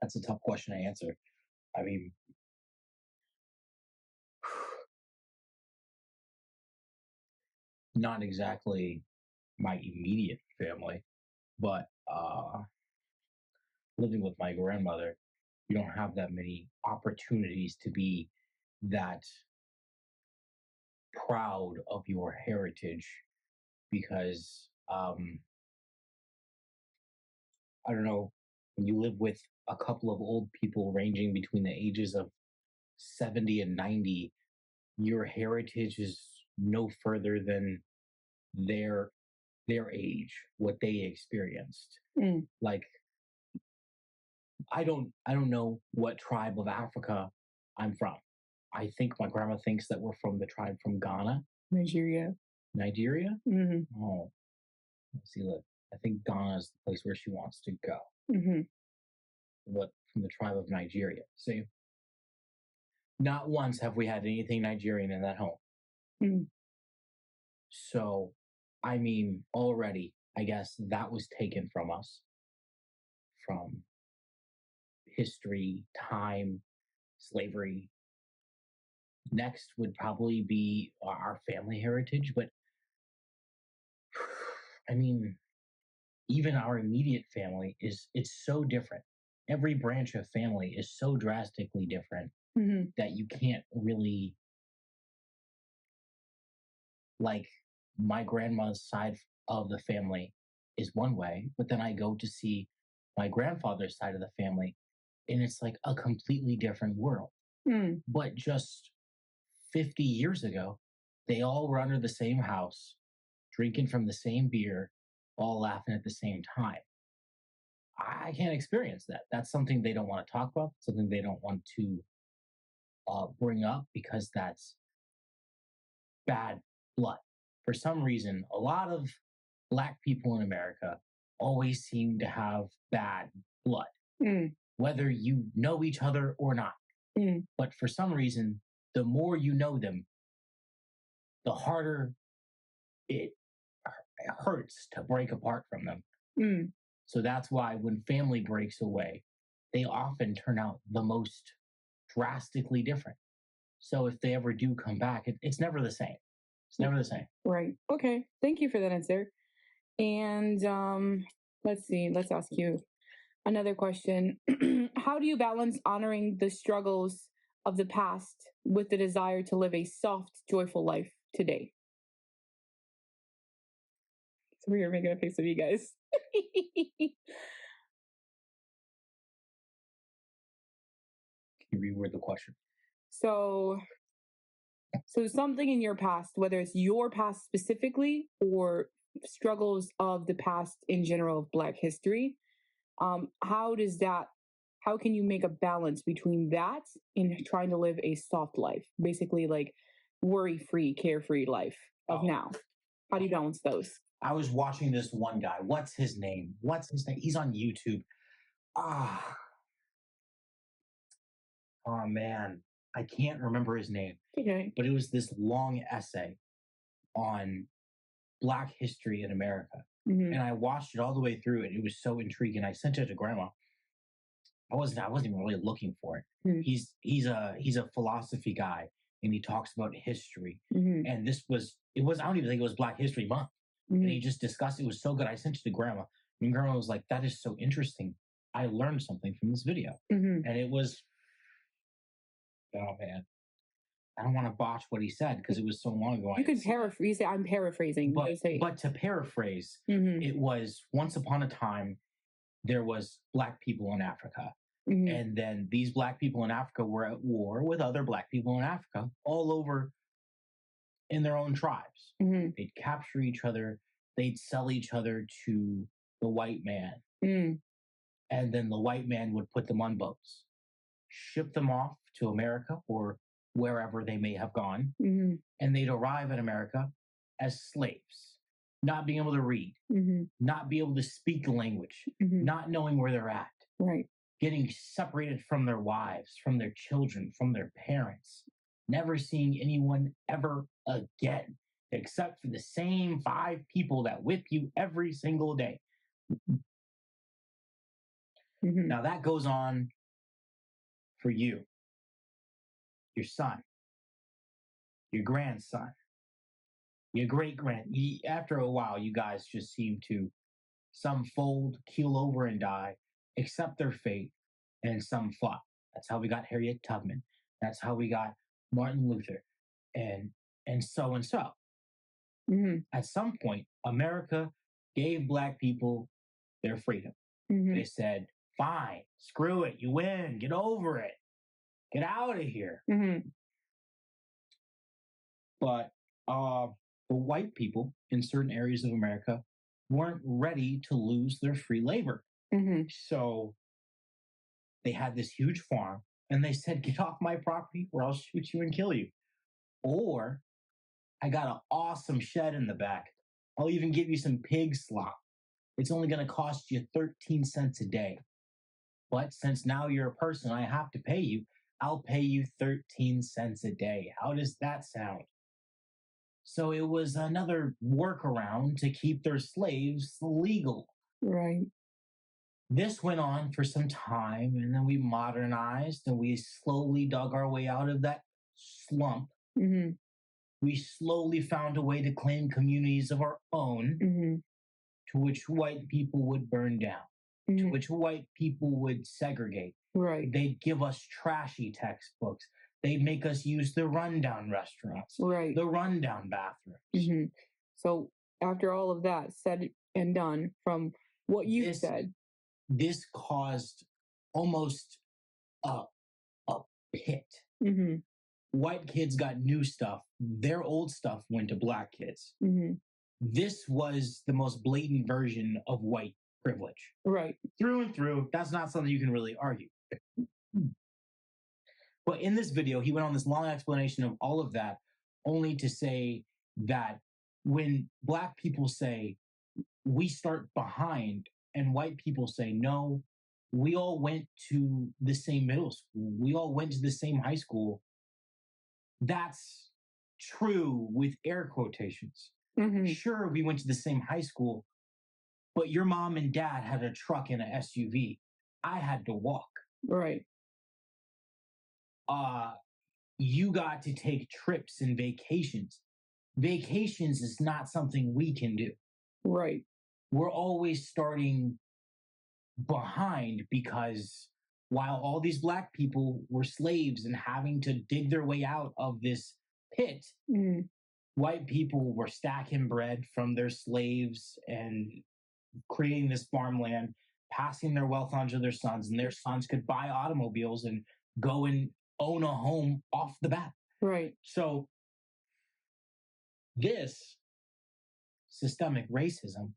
That's a tough question to answer. I mean, not exactly my immediate family, but living with my grandmother, you don't have that many opportunities to be that proud of your heritage because I don't know, when you live with a couple of old people ranging between the ages of 70 and 90, your heritage is no further than their age, what they experienced. Like I don't know what tribe of Africa I'm from. I think my grandma thinks that we're from the tribe from Ghana. Nigeria. Nigeria? Mm-hmm. Oh. Let's see, look. I think Ghana is the place where she wants to go. Mm-hmm. But from the tribe of Nigeria. See? Not once have we had anything Nigerian in that home. Mm. So, I mean, already, I guess that was taken from us. From history, time, slavery. Next would probably be our family heritage, but I mean, even our immediate family it's so different. Every branch of family is so drastically different that you can't really like my grandma's side of the family is one way, but then I go to see my grandfather's side of the family and it's like a completely different world. But just 50 years ago, they all were under the same house, drinking from the same beer, all laughing at the same time. I can't experience that. That's something they don't want to talk about, something they don't want to bring up because that's bad blood. For some reason, a lot of Black people in America always seem to have bad blood, whether you know each other or not. But for some reason, the more you know them, the harder it hurts to break apart from them. So that's why when family breaks away, they often turn out the most drastically different. So if they ever do come back, it's never the same. It's never the same. Right. Okay. Thank you for that answer. And let's see. Let's ask you another question. How do you balance honoring the struggles of the past with the desire to live a soft, joyful life today? So we're making a face of you guys. Can you reword the question? So something in your past, whether it's your past specifically or struggles of the past in general of Black history, how can you make a balance between that and trying to live a soft life, basically like worry-free, carefree life of now? How do you balance those? I was watching this one guy. What's his name? He's on YouTube. Oh man, I can't remember his name. Okay. But it was this long essay on Black history in America. And I watched it all the way through and it was so intriguing. I sent it to grandma. I wasn't even really looking for it. He's a philosophy guy and he talks about history. And I don't even think it was Black History Month. And he just discussed it. It was so good. I sent it to grandma. And grandma was like, that is so interesting. I learned something from this video. And it was, oh man, I don't want to botch what he said because it was so long ago. You could paraphrase it. I'm paraphrasing. But to paraphrase, it was once upon a time, there was Black people in Africa. And then these Black people in Africa were at war with other Black people in Africa all over in their own tribes. They'd capture each other. They'd sell each other to the white man. And then the white man would put them on boats, ship them off to America or wherever they may have gone. And they'd arrive in America as slaves, not being able to read, not be able to speak the language, not knowing where they're at. Right. Getting separated from their wives, from their children, from their parents, never seeing anyone ever again, except for the same 5 people that whip you every single day. Now that goes on for you, your son, your grandson, your great-grand. After a while, you guys just seem to, some fold, keel over and die, accept their fate, and some fly. That's how we got Harriet Tubman. That's how we got Martin Luther, and so and so. At some point, America gave Black people their freedom. They said, fine, screw it, you win, get over it, get out of here. But the white people in certain areas of America weren't ready to lose their free labor. So they had this huge farm and they said, get off my property or I'll shoot you and kill you. Or I got an awesome shed in the back. I'll even give you some pig slop. It's only going to cost you 13 cents a day. But since now you're a person, I have to pay you. I'll pay you 13 cents a day. How does that sound? So it was another workaround to keep their slaves legal. Right. This went on for some time, and then we modernized and we slowly dug our way out of that slump. We slowly found a way to claim communities of our own, to which white people would burn down, to which white people would segregate. Right. They'd give us trashy textbooks. They'd make us use the rundown restaurants, right, the rundown bathrooms. So after all of that said and done, from what you said, this caused almost a pit. White kids got new stuff. Their old stuff went to Black kids. This was the most blatant version of white privilege. Right. Through and through. That's not something you can really argue. But in this video, he went on this long explanation of all of that, only to say that when Black people say we start behind and white people say, no, we all went to the same middle school, we all went to the same high school. That's true with air quotations. Mm-hmm. Sure, we went to the same high school, but your mom and dad had a truck and an SUV. I had to walk. Right. You got to take trips and vacations. Vacations is not something we can do. Right. We're always starting behind because while all these Black people were slaves and having to dig their way out of this pit, white people were stacking bread from their slaves and creating this farmland, passing their wealth on to their sons, and their sons could buy automobiles and go and own a home off the bat. Right. So this systemic racism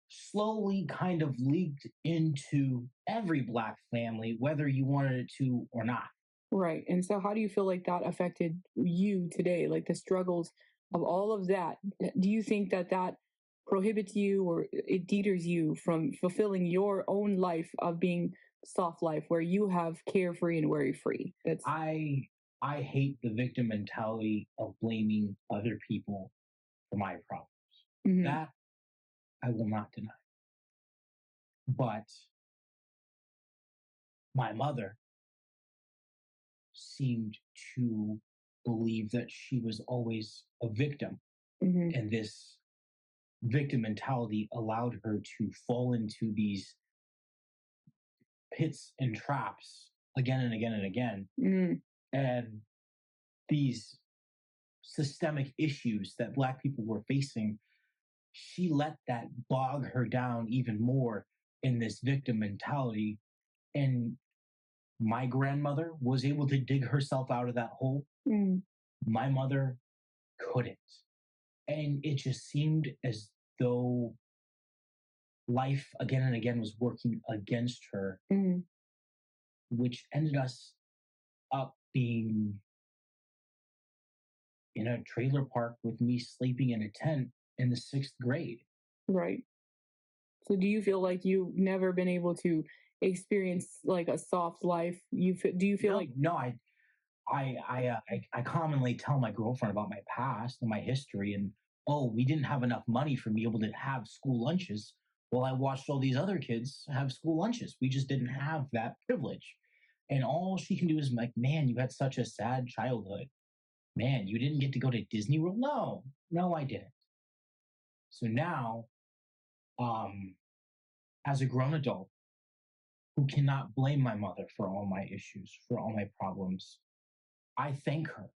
slowly kind of leaked into every Black family, whether you wanted it to or not. Right. And so how do you feel like that affected you today? Like the struggles of all of that. Do you think that that prohibits you or it deters you from fulfilling your own life of being soft life where you have carefree and worry free? That's I hate the victim mentality of blaming other people for my problems. That I will not deny. But my mother seemed to believe that she was always a victim. And this victim mentality allowed her to fall into these pits and traps again and again and again. And these systemic issues that Black people were facing, she let that bog her down even more in this victim mentality. And my grandmother was able to dig herself out of that hole. My mother couldn't. And it just seemed as though life again and again was working against her, which ended us up being in a trailer park with me sleeping in a tent in the 6th grade. right. So do you feel like you've never been able to experience like a soft life? Do you feel like no, I commonly tell my girlfriend about my past and my history, and we didn't have enough money for me able to have school lunches. Well, I watched all these other kids have school lunches. We just didn't have that privilege. And all she can do is like, man, you had such a sad childhood. Man, you didn't get to go to Disney World? No, I didn't. So now, as a grown adult who cannot blame my mother for all my issues, for all my problems, I thank her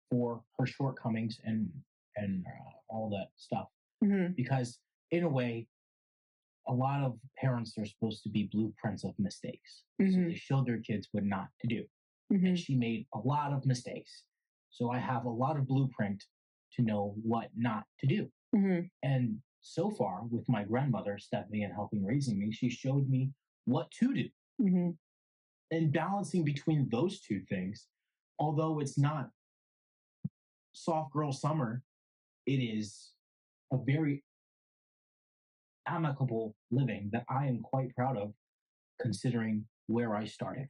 for her shortcomings and all that stuff. Because in a way, a lot of parents are supposed to be blueprints of mistakes. So they showed their kids what not to do. And she made a lot of mistakes. So I have a lot of blueprint to know what not to do. And so far, with my grandmother stepping and helping raising me, she showed me what to do. And balancing between those two things, although it's not soft girl summer, it is a very amicable living that I am quite proud of, considering where I started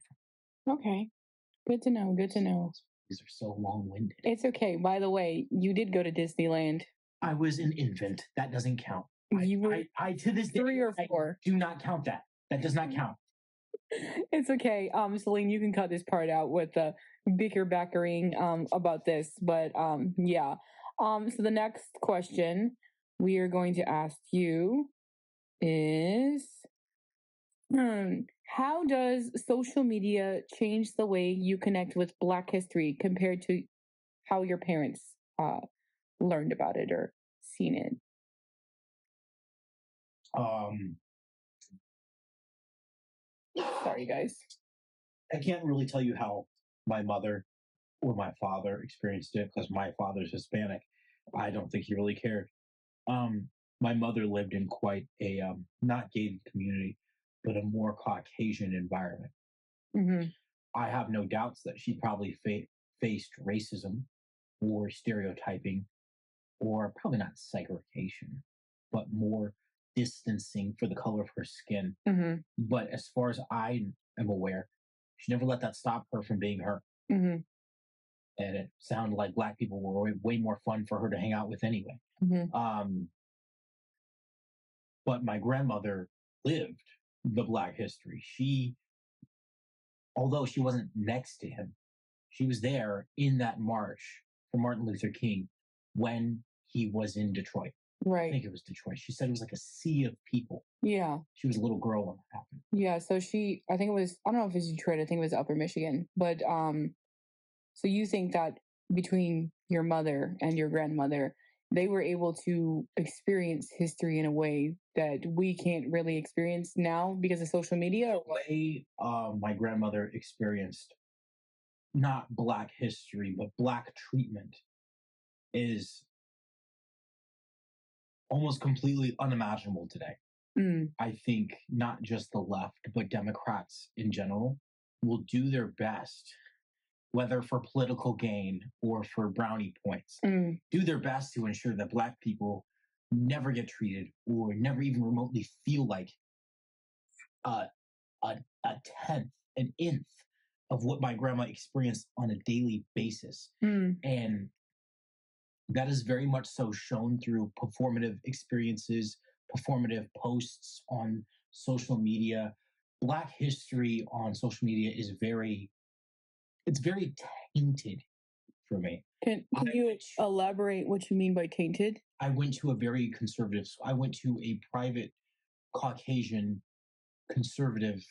from. Okay. Good to know. Good to know. These are so long-winded. It's okay. By the way, you did go to Disneyland. I was an infant. That doesn't count. You were I to this day, 3 or 4. I do not count that. That does not count. It's okay. Celine, you can cut this part out with the bicker-backering about this. But yeah. So the next question we are going to ask you is how does social media change the way you connect with Black history compared to how your parents learned about it or seen it? Sorry, guys. I can't really tell you how my mother or my father experienced it because my father's Hispanic. I don't think he really cared. my mother lived in quite a not gated community, but a more Caucasian environment. Mm-hmm. I have no doubts that she probably faced racism or stereotyping, or probably not segregation, but more distancing for the color of her skin. Mm-hmm. But as far as I am aware, she never let that stop her from being her. Mm-hmm. And it sounded like Black people were way more fun for her to hang out with anyway. Mm-hmm. But my grandmother lived the Black history. Although she wasn't next to him, she was there in that march for Martin Luther King when he was in Detroit. Right. I think it was Detroit. She said it was like a sea of people. Yeah. She was a little girl when it happened. Yeah. So I think it was, I don't know if it was Detroit. I think it was Upper Michigan. But so you think that between your mother and your grandmother, they were able to experience history in a way that we can't really experience now because of social media? The way my grandmother experienced not Black history, but Black treatment is almost completely unimaginable today. I think not just the left, but Democrats in general will do their best, whether for political gain or for brownie points, do their best to ensure that Black people never get treated or never even remotely feel like a tenth, an nth of what my grandma experienced on a daily basis. And that is very much so shown through performative experiences, performative posts on social media. Black history on social media is very tainted for me. Can you elaborate what you mean by tainted? I went to a very conservative, I went to a private Caucasian conservative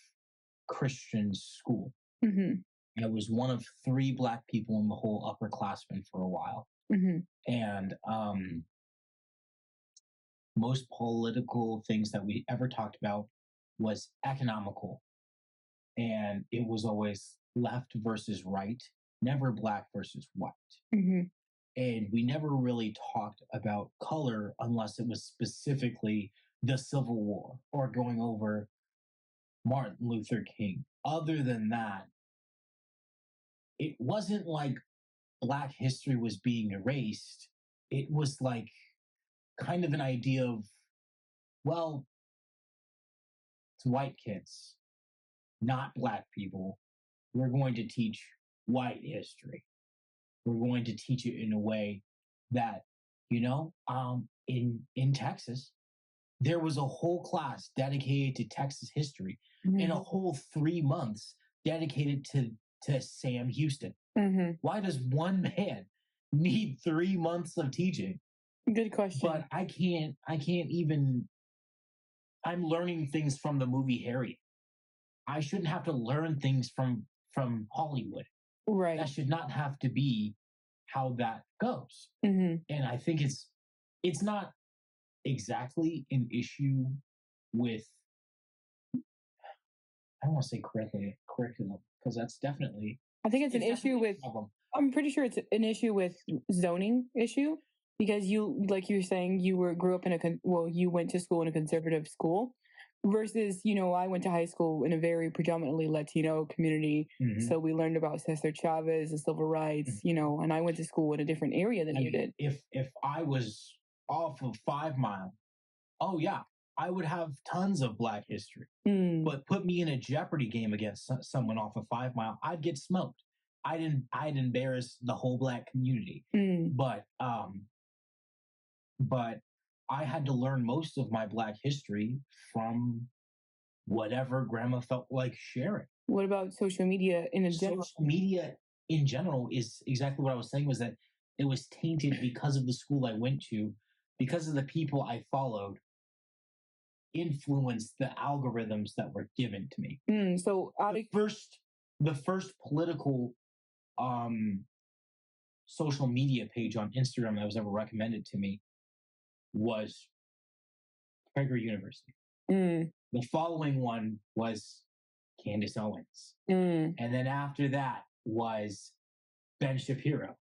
Christian school. I was one of 3 Black people in the whole upperclassmen for a while. And most political things that we ever talked about was economical. And it was always left versus right, never Black versus white. And we never really talked about color unless it was specifically the Civil War or going over Martin Luther King. Other than that, it wasn't like Black history was being erased. It was like kind of an idea of, well, it's white kids, not Black people. We're going to teach white history. We're going to teach it in a way that, in Texas, there was a whole class dedicated to Texas history and a whole 3 months dedicated to Sam Houston. Why does one man need 3 months of teaching? Good question. But I can't even, I'm learning things from the movie Harry. I shouldn't have to learn things from Hollywood. Right. That should not have to be how that goes. And I think it's not exactly an issue with, I don't want to say curriculum, because that's definitely, I think it's an issue with, I'm pretty sure it's an issue with zoning issue, because you, like you're saying, grew up in you went to school in a conservative school versus, I went to high school in a very predominantly Latino community. So we learned about Cesar Chavez and civil rights, and I went to school in a different area than you did. If I was off of 5 Mile, oh yeah, I would have tons of Black history. But put me in a Jeopardy game against someone off of 5 Mile, I'd get smoked. I'd embarrass the whole Black community. But I had to learn most of my Black history from whatever grandma felt like sharing. What about social media in general? Social media in general is exactly what I was saying, was that it was tainted because of the school I went to, because of the people I followed, influenced the algorithms that were given to me. So the first political social media page on Instagram that was ever recommended to me was Prager University. The following one was Candace Owens. And then after that was Ben Shapiro.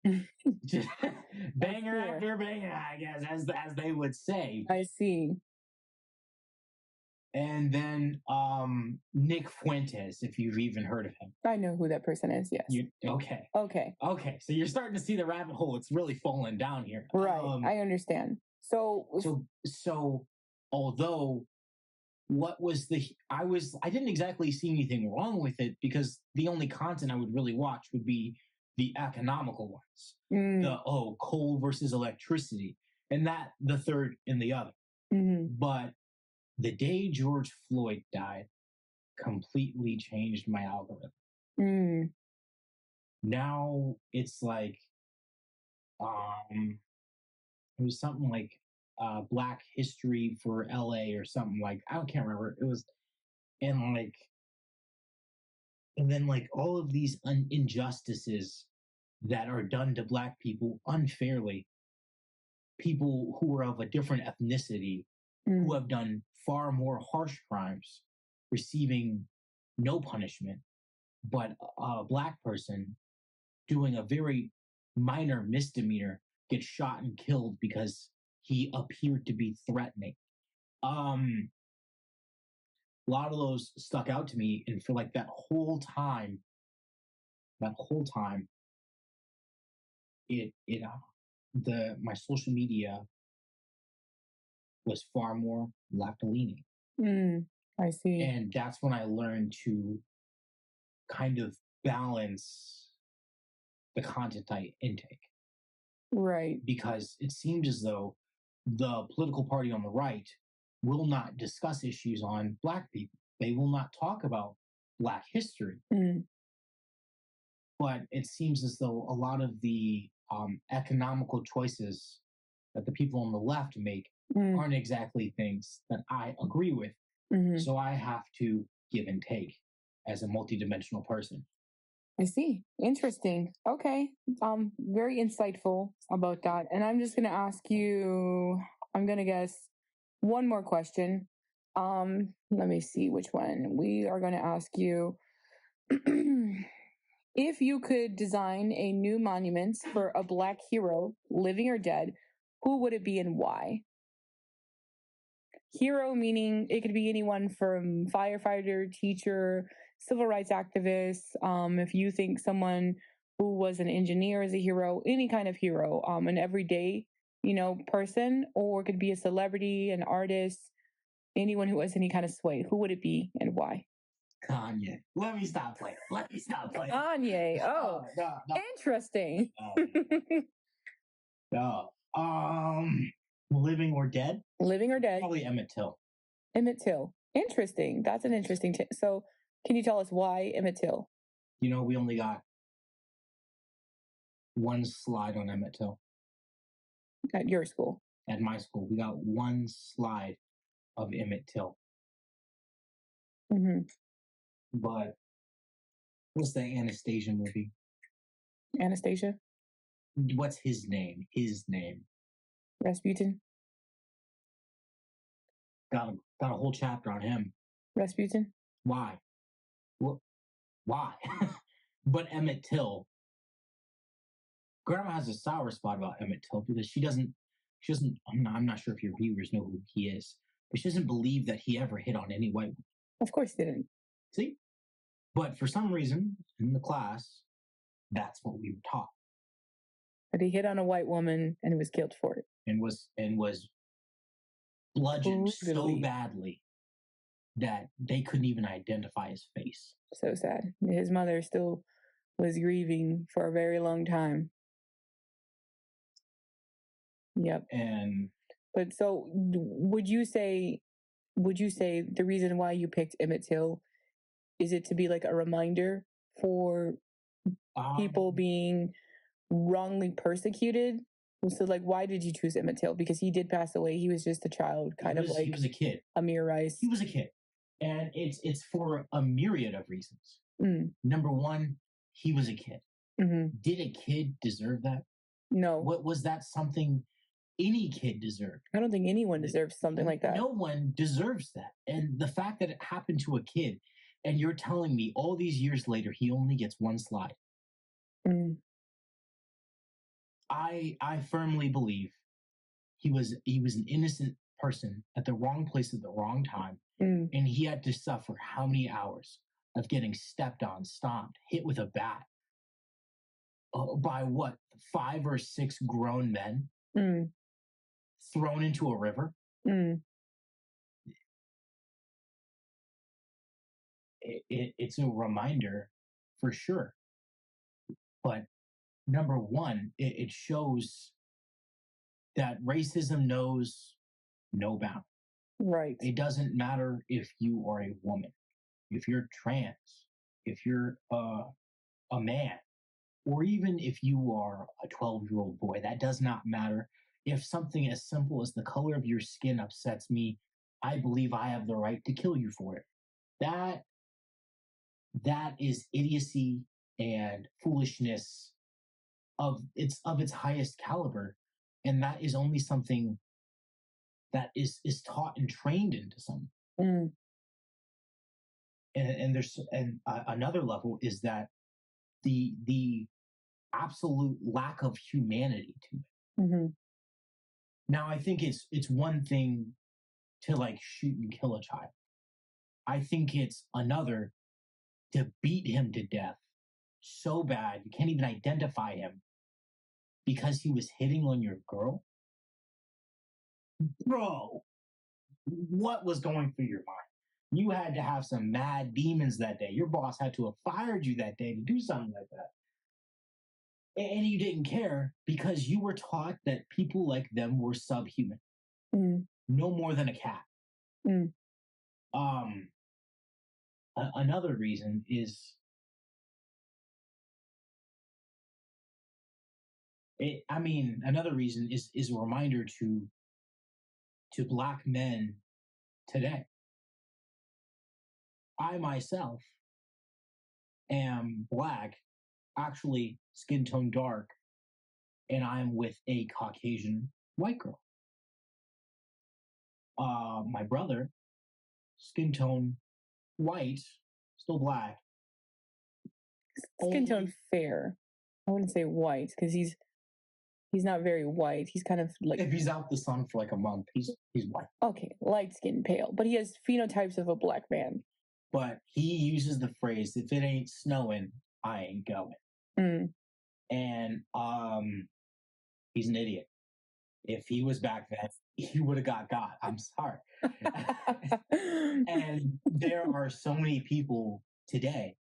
banger after banger, I guess, as they would say. I see. And then Nick Fuentes, if you've even heard of him. I know who that person is. Yes. Okay. Okay. So you're starting to see the rabbit hole. It's really falling down here. Right. I understand. So although I didn't exactly see anything wrong with it, because the only content I would really watch would be the economical ones. The coal versus electricity, and that the third and the other. But the day George Floyd died completely changed my algorithm. Now it's like it was something like Black History for LA or something, like I can't remember. It was and then all of these injustices that are done to Black people unfairly, people who are of a different ethnicity who have done far more harsh crimes receiving no punishment, but a Black person doing a very minor misdemeanor gets shot and killed because he appeared to be threatening. A lot of those stuck out to me, and for that whole time, my social media was far more left leaning. I see. And that's when I learned to kind of balance the content I intake. Right. Because it seems as though the political party on the right will not discuss issues on Black people. They will not talk about Black history. But it seems as though a lot of the economical choices that the people on the left make aren't exactly things that I agree with. So I have to give and take as a multidimensional person. I see. Interesting. Okay. Very insightful about that. And I'm just gonna ask you, I'm gonna guess one more question. Let me see which one. We are gonna ask you if you could design a new monument for a Black hero, living or dead, who would it be and why? Hero meaning it could be anyone from firefighter, teacher, civil rights activist. If you think someone who was an engineer is a hero, any kind of hero, an everyday, person, or it could be a celebrity, an artist, anyone who has any kind of sway. Who would it be and why? Kanye. Let me stop playing. Kanye. Oh, no. Interesting. No. Living or dead? Living or dead? Probably Emmett Till. Emmett Till. Interesting. That's an interesting. So, can you tell us why Emmett Till? We only got one slide on Emmett Till. At your school? At my school, we got one slide of Emmett Till. But what's the Anastasia movie? Anastasia? What's his name? Rasputin. Got a whole chapter on him. Rasputin. Why? Why? But Emmett Till. Grandma has a sour spot about Emmett Till because she doesn't. I'm not sure if your viewers know who he is, but she doesn't believe that he ever hit on any white woman. Of course he didn't. See? But for some reason in the class, that's what we were taught. But he hit on a white woman and was killed for it. And was bludgeoned so badly that they couldn't even identify his face. So sad. His mother still was grieving for a very long time. Yep. But so would you say the reason why you picked Emmett Till, is it to be like a reminder for people being wrongly persecuted? So why did you choose Emmett Till? Because he did pass away. He was just a child, he was a kid. Amir Rice. He was a kid. And it's for a myriad of reasons. Number one, he was a kid. Did a kid deserve that? No. What was that something any kid deserved? I don't think anyone deserves something like that. No one deserves that. And the fact that it happened to a kid, and you're telling me all these years later, he only gets one slide. I firmly believe he was an innocent person at the wrong place at the wrong time, and he had to suffer how many hours of getting stepped on, stomped, hit with a bat by what 5 or 6 grown men, thrown into a river. It's a reminder for sure. But number one, it shows that racism knows no bound. Right. It doesn't matter if you are a woman, if you're trans, if you're a man, or even if you are a 12-year-old boy. That does not matter. If something as simple as the color of your skin upsets me, I believe I have the right to kill you for it. That is idiocy and foolishness of its highest caliber, and that is only something that is taught and trained into someone. And there's another level is that the absolute lack of humanity to it. Now, I think it's one thing to like shoot and kill a child. I think it's another to beat him to death so bad you can't even identify him because he was hitting on your girl. Bro, what was going through your mind? You had to have some mad demons that day. Your boss had to have fired you that day to do something like that. And you didn't care because you were taught that people like them were subhuman, no more than a cat. Another reason is another reason is a reminder to Black men today. I myself am Black, actually skin tone dark, and I'm with a Caucasian white girl. My brother, skin tone white, still Black. Skin tone fair. I wouldn't say white because he's not very white. He's kind of like, if he's out the sun for like a month, he's white. Okay, light skin, pale, but he has phenotypes of a Black man. But he uses the phrase, "If it ain't snowing, I ain't going." And he's an idiot. If he was back then, he would have got. I'm sorry. And there are so many people today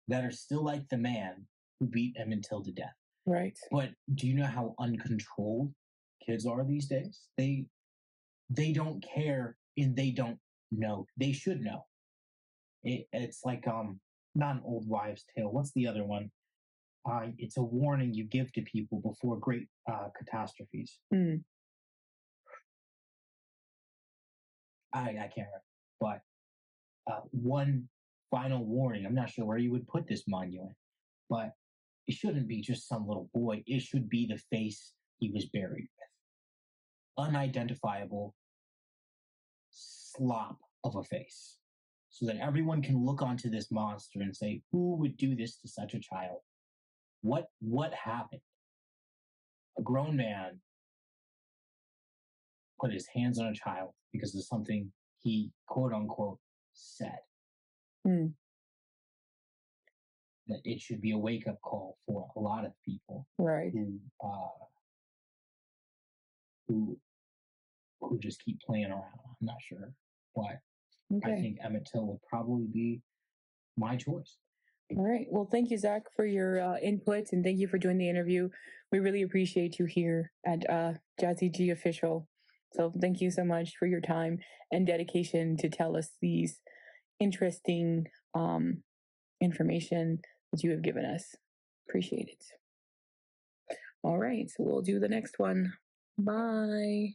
that are still like the man who beat him until to death. Right. But do you know how uncontrolled kids are these days? They don't care and they don't know. They should know. It's like not an old wives' tale. What's the other one? It's a warning you give to people before great catastrophes. I can't remember, but one final warning. I'm not sure where you would put this monument, but it shouldn't be just some little boy. It should be the face he was buried with. Unidentifiable slop of a face. So that everyone can look onto this monster and say, who would do this to such a child? What happened? A grown man put his hands on a child because of something he, quote unquote, said. That it should be a wake-up call for a lot of people, right? Who just keep playing around. I'm not sure, but okay. I think Emmett Till would probably be my choice. All right. Well, thank you, Zack, for your input, and thank you for doing the interview. We really appreciate you here at Jazzy Gee Official. So thank you so much for your time and dedication to tell us these interesting information that you have given us. Appreciate it. All right. So we'll do the next one. Bye.